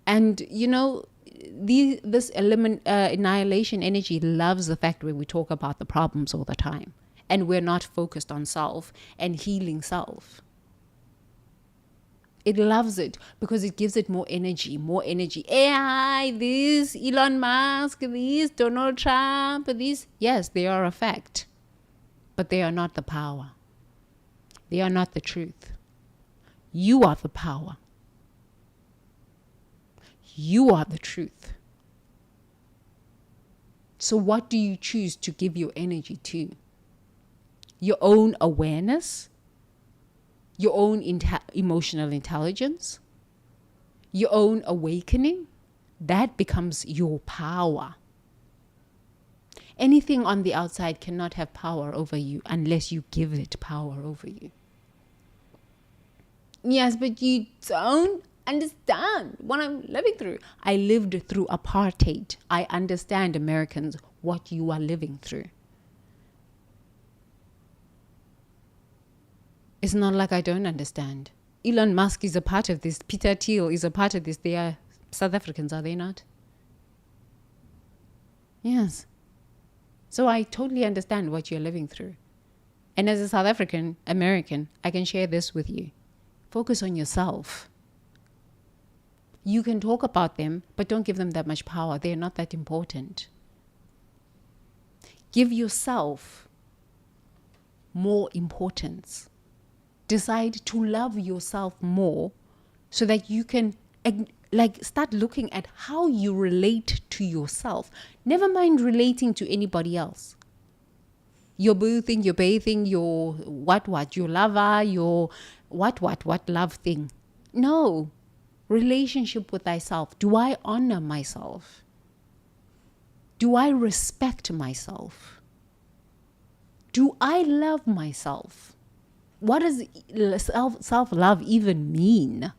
And, you know, this annihilation energy loves the fact where we talk about the problems all the time. And we're not focused on self and healing self. It loves it because it gives it more energy, more energy. AI, this Elon Musk, this Donald Trump, these, yes, they are a fact, but they are not the power. They are not the truth. You are the power. You are the truth. So what do you choose to give your energy to? Your own awareness? Your own emotional intelligence, your own awakening? That becomes your power. Anything on the outside cannot have power over you unless you give it power over you. Yes, but you don't understand what I'm living through. I lived through apartheid. I understand, Americans, what you are living through. It's not like I don't understand. Elon Musk is a part of this. Peter Thiel is a part of this. They are South Africans, are they not? Yes. So I totally understand what you're living through. And as a South African American, I can share this with you. Focus on yourself. You can talk about them, but don't give them that much power. They're not that important. Give yourself more importance. Decide to love yourself more so that you can start looking at how you relate to yourself. Never mind relating to anybody else. Your boothing, your bathing, your your lover, your what love thing. No. Relationship with thyself. Do I honor myself? Do I respect myself? Do I love myself? What does self-love even mean?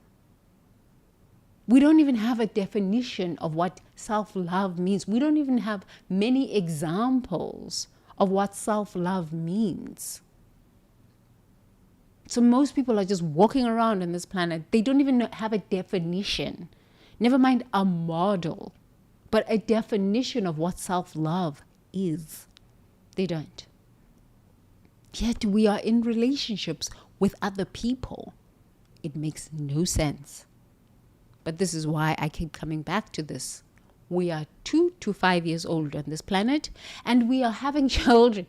We don't even have a definition of what self-love means. We don't even have many examples of what self-love means. So most people are just walking around on this planet. They don't even have a definition. Never mind a model, but a definition of what self-love is. They don't. Yet we are in relationships with other people. It makes no sense. But this is why I keep coming back to this. We are 2 to 5 years old on this planet, and we are having children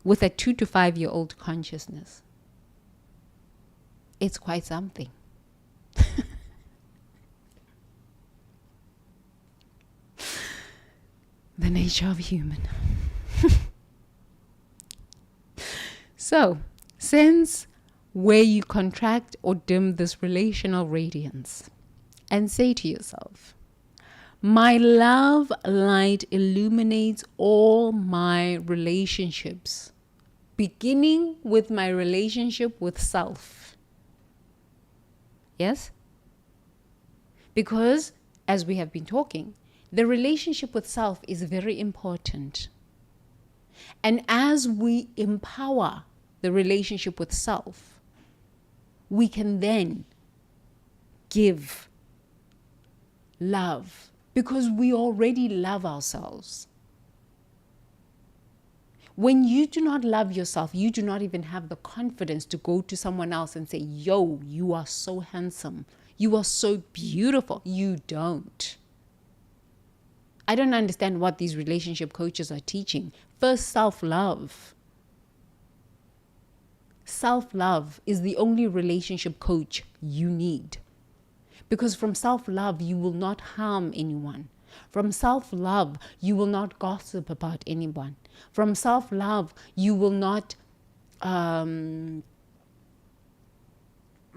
with a 2 to 5 year old consciousness. It's quite something. The nature of human. So, sense where you contract or dim this relational radiance and say to yourself, my love light illuminates all my relationships, beginning with my relationship with self. Yes? Because, as we have been talking, the relationship with self is very important. And as we empower the relationship with self, we can then give love because we already love ourselves. When you do not love yourself, you do not even have the confidence to go to someone else and say, yo, you are so handsome. You are so beautiful. You don't. I don't understand what these relationship coaches are teaching. First, self-love. Self-love is the only relationship coach you need. Because from self-love, you will not harm anyone. From self-love, you will not gossip about anyone. From self-love, you will not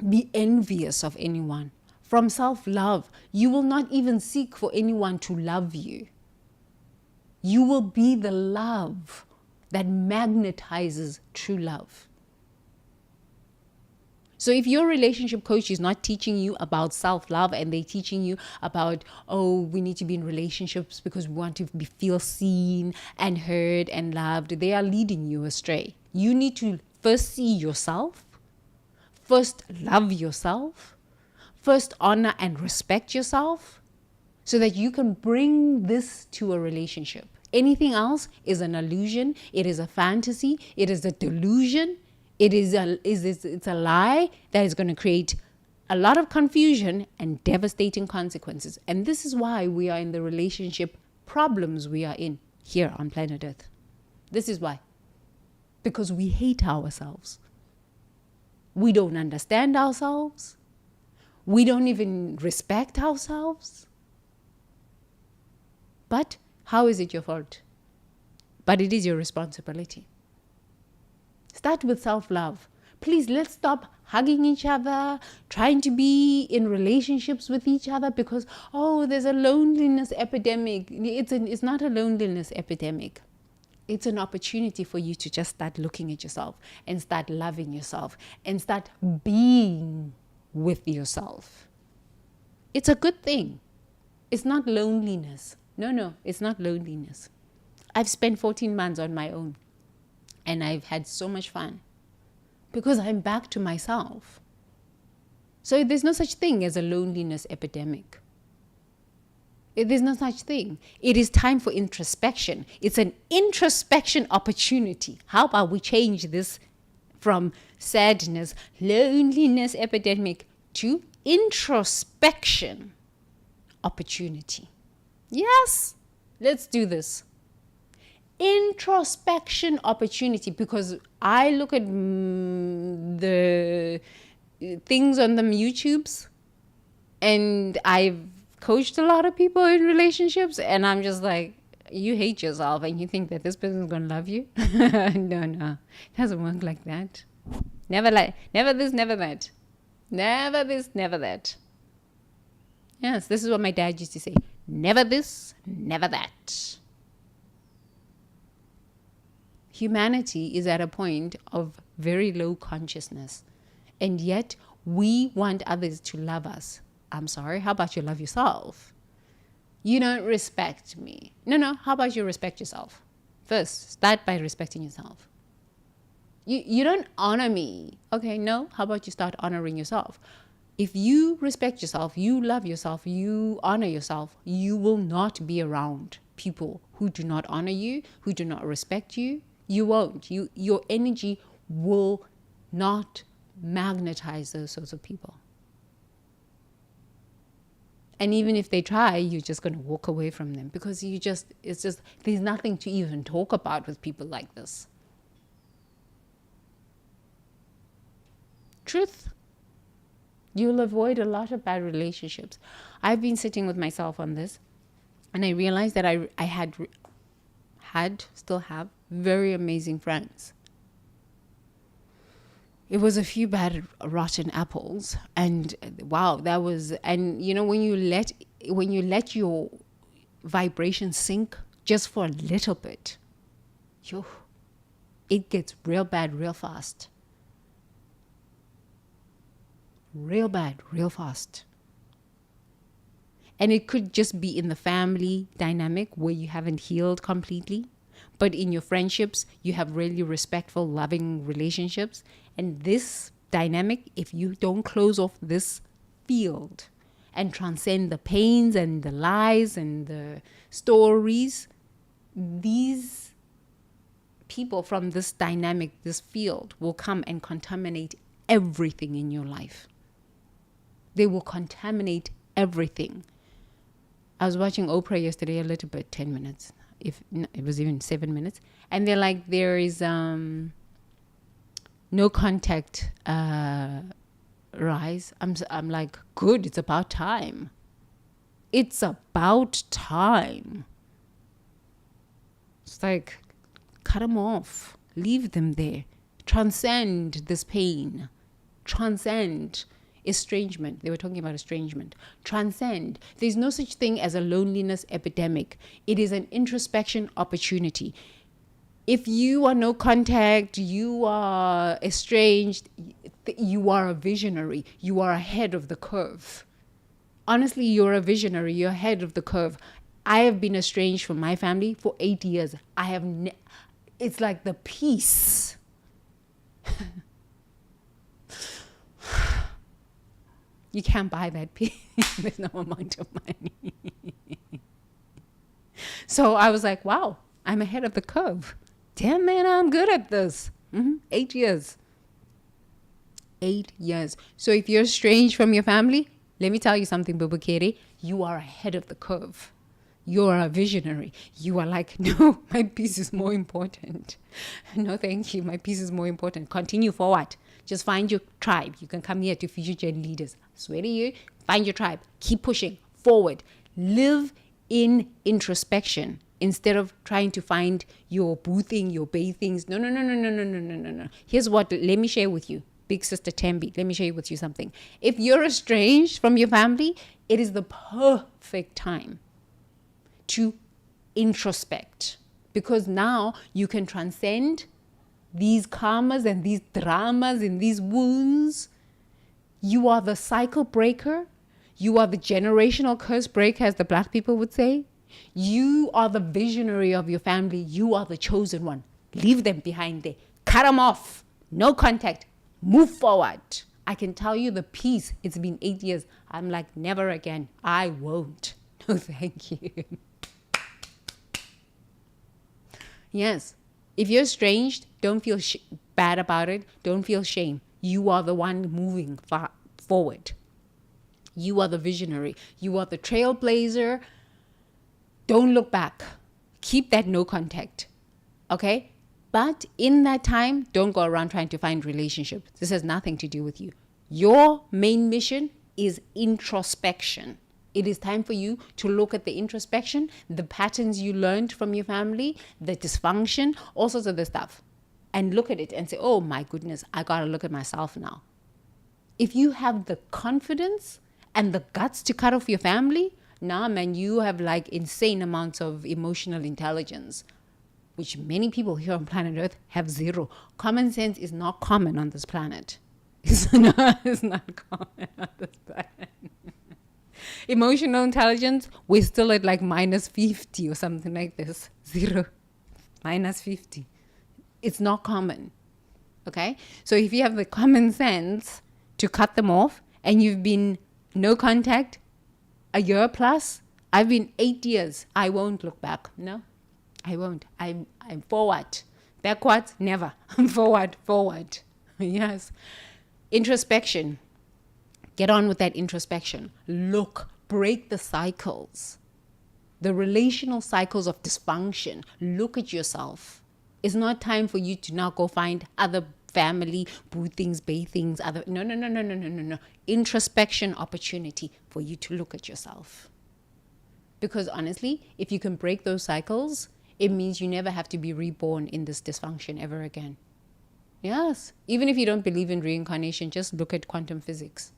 be envious of anyone. From self-love, you will not even seek for anyone to love you. You will be the love that magnetizes true love. So if your relationship coach is not teaching you about self-love and they're teaching you about, oh, we need to be in relationships because we want to feel seen and heard and loved, they are leading you astray. You need to first see yourself, first love yourself, first honor and respect yourself so that you can bring this to a relationship. Anything else is an illusion. It is a fantasy. It is a delusion. It's a lie that is going to create a lot of confusion and devastating consequences. And this is why we are in the relationship problems we are in here on planet Earth. This is why. Because we hate ourselves. We don't understand ourselves. We don't even respect ourselves. But how is it your fault? But it is your responsibility. Start with self-love. Please, let's stop hugging each other, trying to be in relationships with each other because, oh, there's a loneliness epidemic. It's not a loneliness epidemic. It's an opportunity for you to just start looking at yourself and start loving yourself and start being with yourself. It's a good thing. It's not loneliness. No, it's not loneliness. I've spent 14 months on my own. And I've had so much fun because I'm back to myself. So there's no such thing as a loneliness epidemic. There's no such thing. It is time for introspection. It's an introspection opportunity. How about we change this from sadness, loneliness epidemic to introspection opportunity? Yes, let's do this. Introspection opportunity, because I look at the things on the YouTubes and I've coached a lot of people in relationships and I'm just like, you hate yourself and you think that this person's going to love you? No, it doesn't work like that. Never this, never that. Never this, never that. Yes, this is what my dad used to say. Never this, never that. Humanity is at a point of very low consciousness, and yet we want others to love us. I'm sorry, how about you love yourself? You don't respect me. No, how about you respect yourself? First, start by respecting yourself. You don't honor me. Okay, no, how about you start honoring yourself? If you respect yourself, you love yourself, you honor yourself, you will not be around people who do not honor you, who do not respect you. You won't. Your energy will not magnetize those sorts of people. And even if they try, you're just going to walk away from them, because there's nothing to even talk about with people like this. Truth. You'll avoid a lot of bad relationships. I've been sitting with myself on this, and I realized that I still have very amazing friends. It was a few bad rotten apples, and wow, and when you let your vibration sink just for a little bit, it gets real bad real fast. Real bad real fast. And it could just be in the family dynamic where you haven't healed completely. But in your friendships, you have really respectful, loving relationships. And this dynamic, if you don't close off this field and transcend the pains and the lies and the stories, these people from this dynamic, this field, will come and contaminate everything in your life. They will contaminate everything. I was watching Oprah yesterday a little bit, 10 minutes. If it was even 7 minutes. And they're like, there is no contact rise. I'm like, good, it's about time. It's about time. It's like, cut them off. Leave them there. Transcend this pain. Transcend estrangement. They were talking about estrangement. Transcend. There's no such thing as a loneliness epidemic. It is an introspection opportunity. If you are no contact, you are estranged, you are a visionary. You are ahead of the curve. Honestly, you're a visionary. You're ahead of the curve. I have been estranged from my family for 8 years. It's like the peace. You can't buy that peace with no amount of money. So I was like, wow, I'm ahead of the curve. Damn, man, I'm good at this. 8 years. 8 years. So if you're estranged from your family, let me tell you something, Bubukere, you are ahead of the curve. You are a visionary. You are like, no, my peace is more important. No, thank you. My peace is more important. Continue forward. Just find your tribe. You can come here to Future Leaders. I swear to you, find your tribe. Keep pushing forward. Live in introspection instead of trying to find your boo thing, your bae things. No. Here's what, let me share with you. Big Sister Tembi, let me share with you something. If you're estranged from your family, it is the perfect time to introspect, because now you can transcend these karmas and these dramas and these wounds. You are the cycle breaker. You are the generational curse breaker, as the Black people would say. You are the visionary of your family. You are the chosen one. Leave them behind there. Cut them off. No contact. Move forward. I can tell you the peace. It's been 8 years. I'm like, never again. I won't. No, thank you. Yes. If you're estranged, don't feel bad about it. Don't feel shame. You are the one moving forward. You are the visionary. You are the trailblazer. Don't look back. Keep that no contact. Okay? But in that time, don't go around trying to find relationships. This has nothing to do with you. Your main mission is introspection. It is time for you to look at the introspection, the patterns you learned from your family, the dysfunction, all sorts of the stuff. And look at it and say, oh my goodness, I got to look at myself now. If you have the confidence and the guts to cut off your family, nah, man, you have like insane amounts of emotional intelligence, which many people here on planet Earth have zero. Common sense is not common on this planet. It's not common on this planet. Emotional intelligence, we're still at like minus 50 or something like this. 0, minus 50. It's not common. Okay? So if you have the common sense to cut them off, and you've been no contact a year plus, I've been 8 years. I won't look back. No, I won't. I'm forward. Backwards, never. Forward, forward. Yes. Introspection. Get on with that introspection. Look, break the cycles, the relational cycles of dysfunction. Look at yourself. It's not time for you to now go find other family, boo things, bay things, other. No. Introspection opportunity for you to look at yourself. Because honestly, if you can break those cycles, it means you never have to be reborn in this dysfunction ever again. Yes. Even if you don't believe in reincarnation, just look at quantum physics.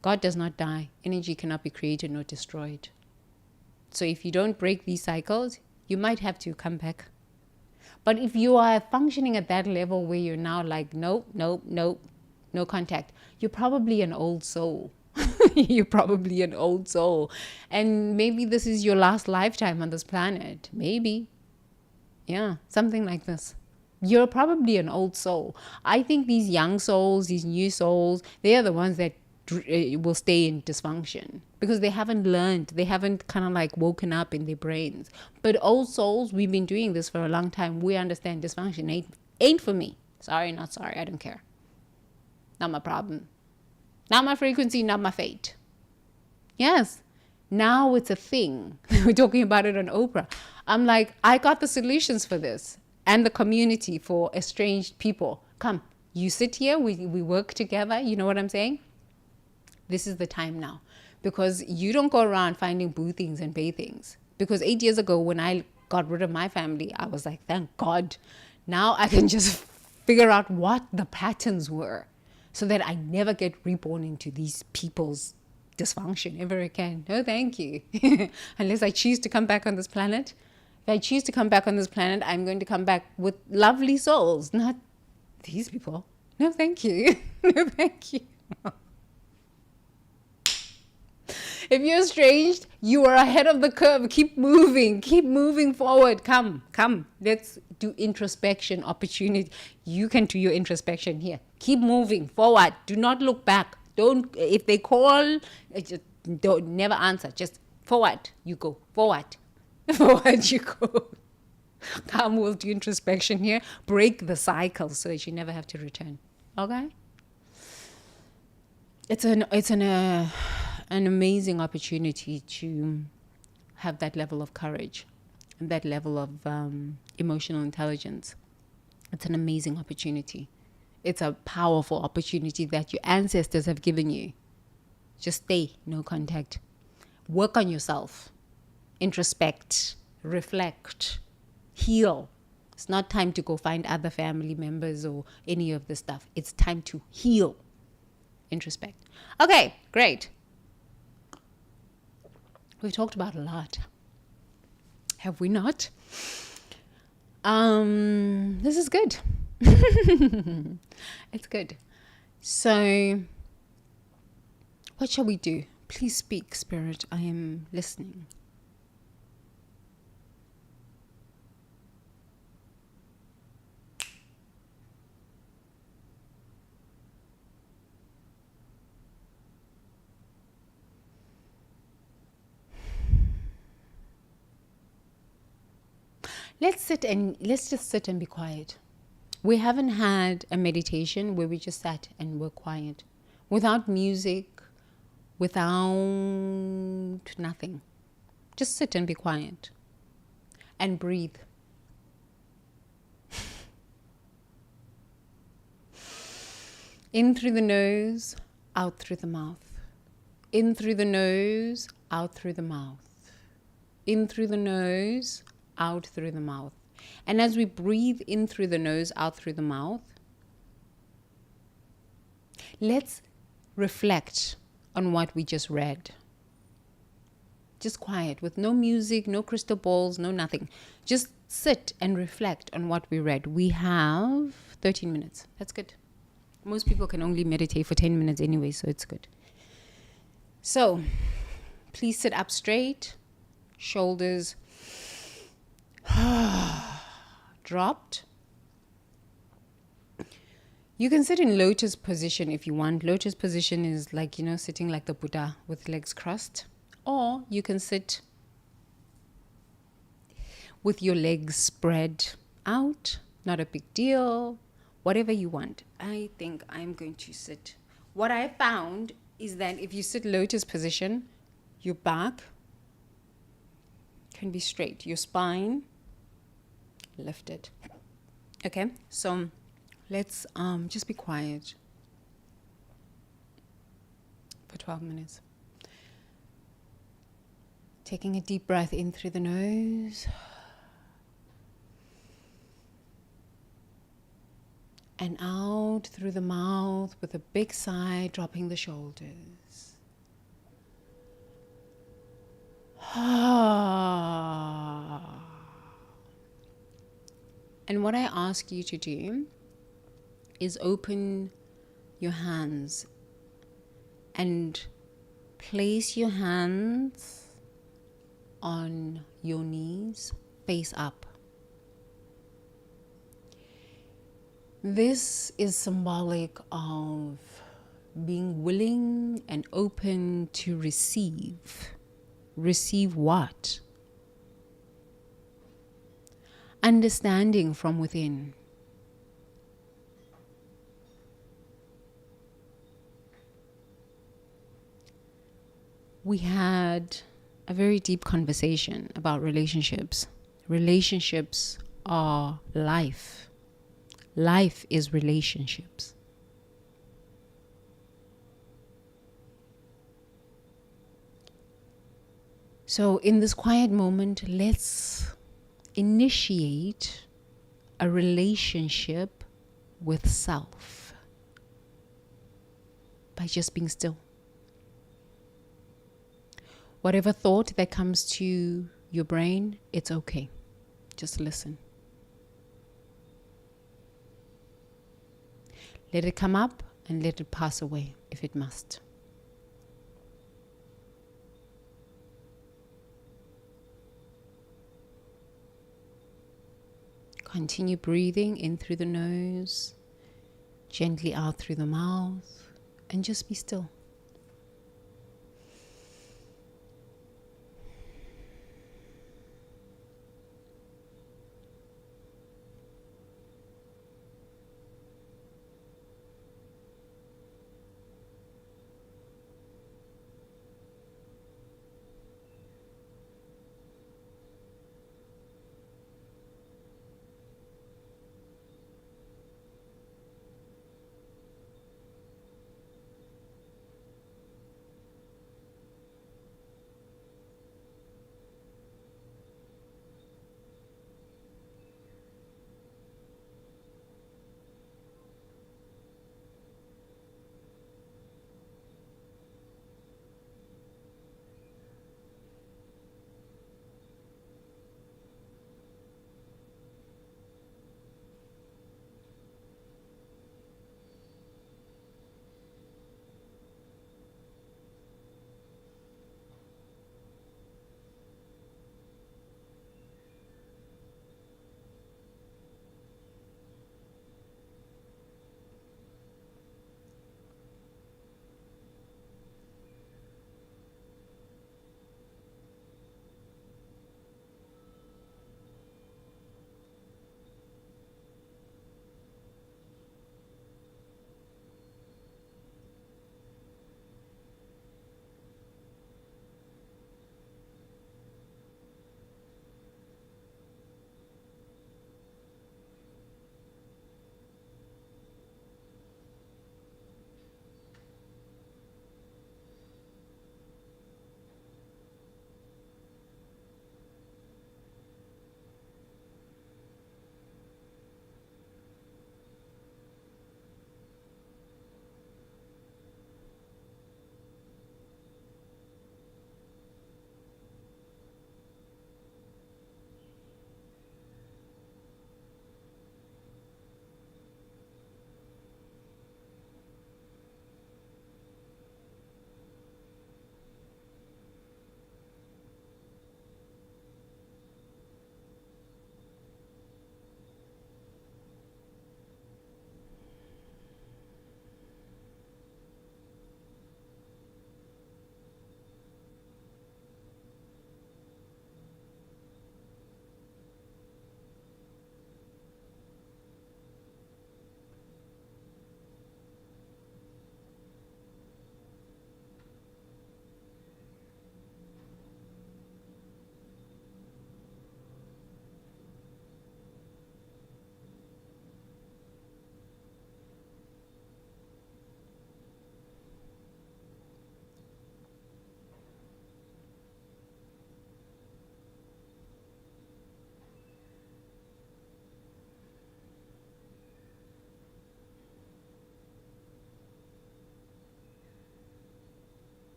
God does not die. Energy cannot be created nor destroyed. So if you don't break these cycles, you might have to come back. But if you are functioning at that level where you're now like, nope, no contact, you're probably an old soul. You're probably an old soul. And maybe this is your last lifetime on this planet. Maybe. Yeah, something like this. You're probably an old soul. I think these young souls, these new souls, they are the ones that will stay in dysfunction because they haven't learned. They haven't kind of like woken up in their brains. But old souls, we've been doing this for a long time. We understand dysfunction ain't for me. Sorry, not sorry. I don't care. Not my problem. Not my frequency, not my fate. Yes. Now it's a thing. We're talking about it on Oprah. I'm like, I got the solutions for this and the community for estranged people. Come, you sit here, we work together. You know what I'm saying? This is the time now. Because you don't go around finding boo things and bay things. Because 8 years ago, when I got rid of my family, I was like, thank God. Now I can just figure out what the patterns were so that I never get reborn into these people's dysfunction ever again. No, thank you. Unless I choose to come back on this planet. If I choose to come back on this planet, I'm going to come back with lovely souls, not these people. No, thank you. No, thank you. If you're estranged, you are ahead of the curve. Keep moving forward. Come. Let's do introspection opportunity. You can do your introspection here. Keep moving forward. Do not look back. If they call, just never answer. Just forward you go. Forward you go. Come, we'll do introspection here. Break the cycle so that you never have to return. Okay? It's an amazing opportunity to have that level of courage and that level of emotional intelligence. It's an amazing opportunity. It's a powerful opportunity that your ancestors have given you. Just stay, no contact. Work on yourself. Introspect, reflect, heal. It's not time to go find other family members or any of this stuff. It's time to heal. Introspect. Okay, great. We've talked about a lot. Have we not? This is good. It's good. So, what shall we do? Please speak, Spirit. I am listening. Let's just sit and be quiet. We haven't had a meditation where we just sat and were quiet, without music, without nothing. Just sit and be quiet and breathe. In through the nose, out through the mouth. In through the nose, out through the mouth. In through the nose, out through the mouth. And as we breathe in through the nose, out through the mouth, let's reflect on what we just read. Just quiet, with no music, no crystal balls, no nothing. Just sit and reflect on what we read. We have 13 minutes. That's good. Most people can only meditate for 10 minutes anyway, so it's good. So, please sit up straight, shoulders dropped. You can sit in lotus position if you want. Lotus position is like, sitting like the Buddha with legs crossed. Or you can sit with your legs spread out, not a big deal, whatever you want. I think I'm going to sit. What I found is that if you sit lotus position, your back can be straight, your spine lifted. Okay, so let's just be quiet for 12 minutes. Taking a deep breath in through the nose. And out through the mouth with a big sigh, dropping the shoulders. And what I ask you to do is open your hands and place your hands on your knees, face up. This is symbolic of being willing and open to receive. Receive what? Understanding from within. We had a very deep conversation about relationships. Relationships are life. Life is relationships. So in this quiet moment, let's initiate a relationship with self by just being still. Whatever thought that comes to your brain, it's okay. Just listen. Let it come up and let it pass away if it must. Continue breathing in through the nose, gently out through the mouth, and just be still.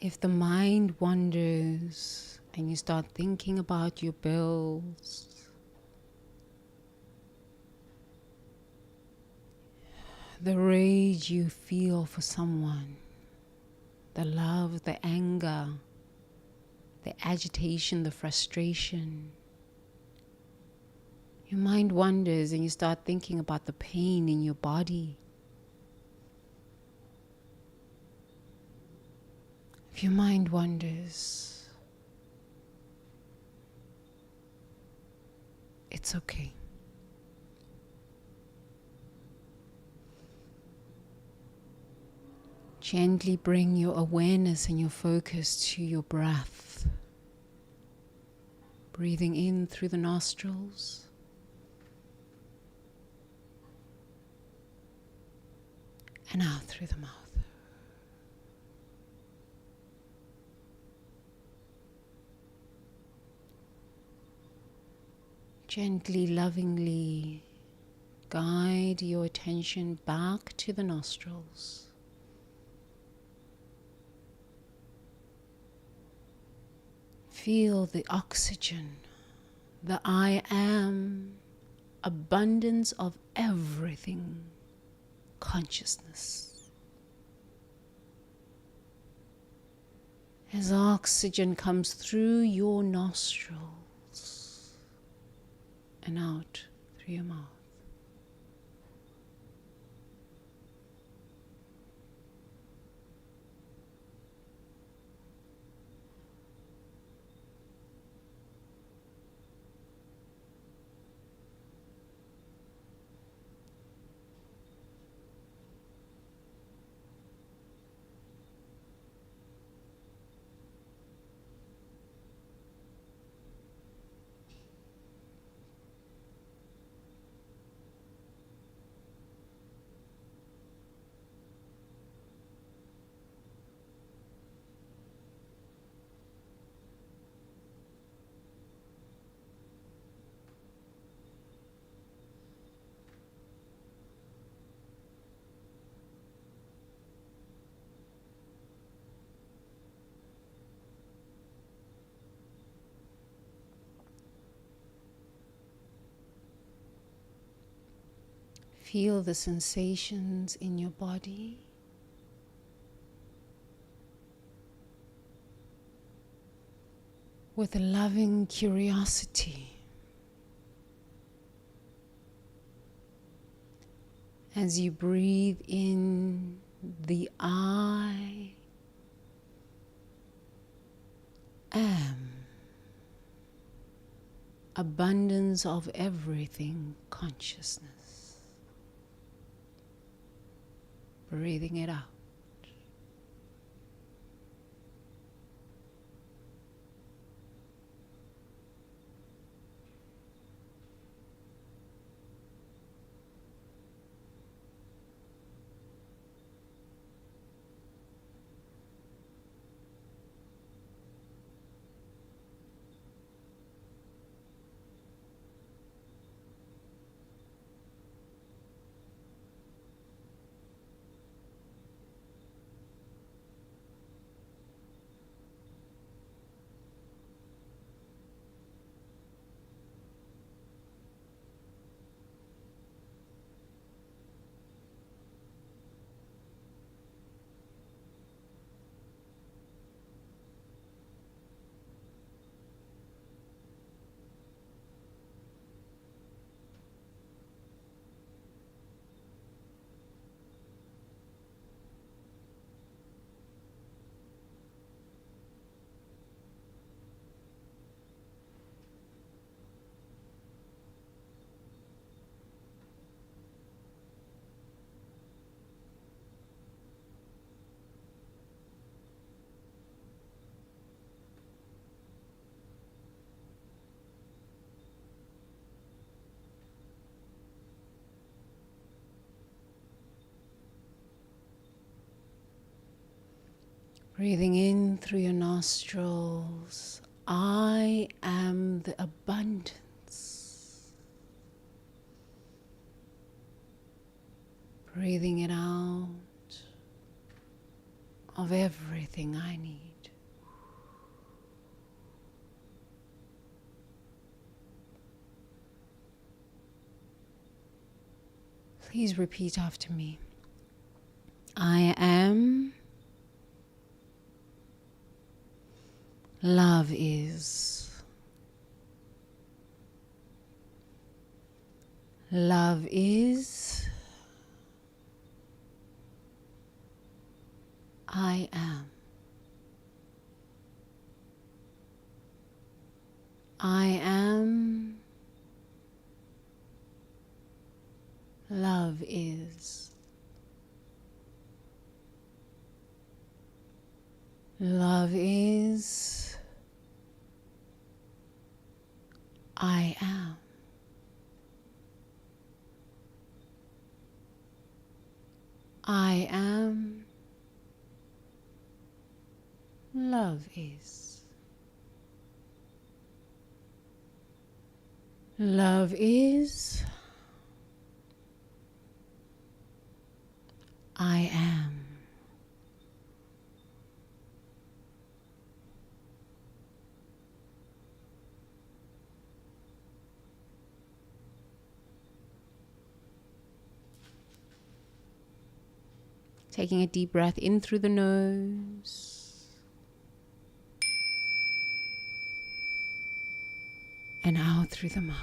If the mind wanders and you start thinking about your bills, the rage you feel for someone, the love, the anger, the agitation, the frustration, your mind wanders and you start thinking about the pain in your body. If your mind wanders, it's okay. Gently bring your awareness and your focus to your breath. Breathing in through the nostrils and out through the mouth. Gently, lovingly guide your attention back to the nostrils. Feel the oxygen, the I am, abundance of everything, consciousness. As oxygen comes through your nostrils and out through your mouth. Feel the sensations in your body. With a loving curiosity. As you breathe in the I am, abundance of everything, consciousness. Breathing it out. Breathing in through your nostrils, I am the abundance. Breathing it out of everything I need. Please repeat after me. I am. Love is. Love is. I am. I am. Love is. Love is. I am. I am. Love is. Love is. I am. Taking a deep breath in through the nose and out through the mouth.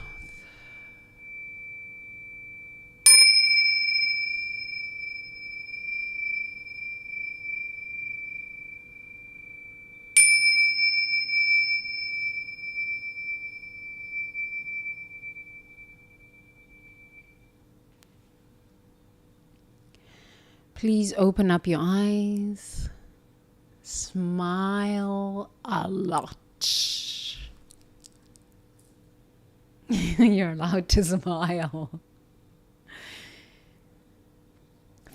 Please open up your eyes. Smile a lot. You're allowed to smile.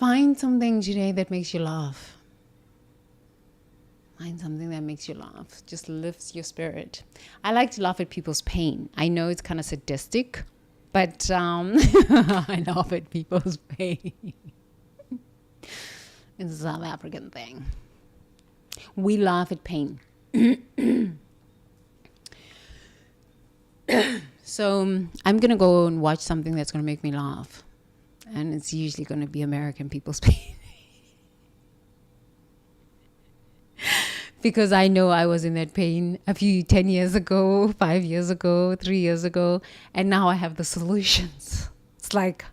Find something today that makes you laugh. Find something that makes you laugh. Just lifts your spirit. I like to laugh at people's pain. I know it's kind of sadistic, but I laugh at people's pain. It's a South African thing. We laugh at pain. So I'm going to go and watch something that's going to make me laugh. And it's usually going to be American people's pain. Because I know I was in that pain 10 years ago, 5 years ago, 3 years ago. And now I have the solutions. It's like,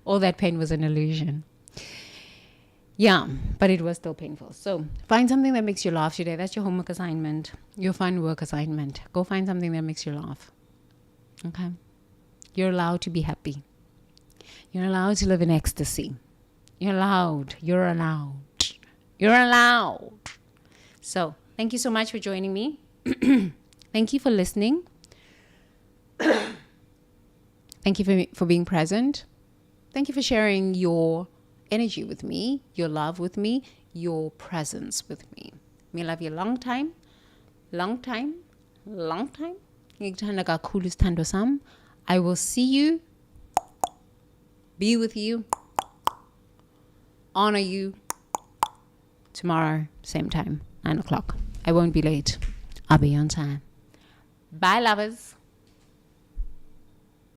all that pain was an illusion. Yeah, but it was still painful. So find something that makes you laugh today. That's your homework assignment, your fun work assignment. Go find something that makes you laugh. Okay? You're allowed to be happy. You're allowed to live in ecstasy. You're allowed. You're allowed. You're allowed. So thank you so much for joining me. Thank you for listening. Thank you for being present. Thank you for sharing your energy with me, your love with me, your presence with me. May love you a long time. Long time. Long time. I will see you, be with you, honor you tomorrow, same time, 9 o'clock. I won't be late. I'll be on time. Bye, lovers.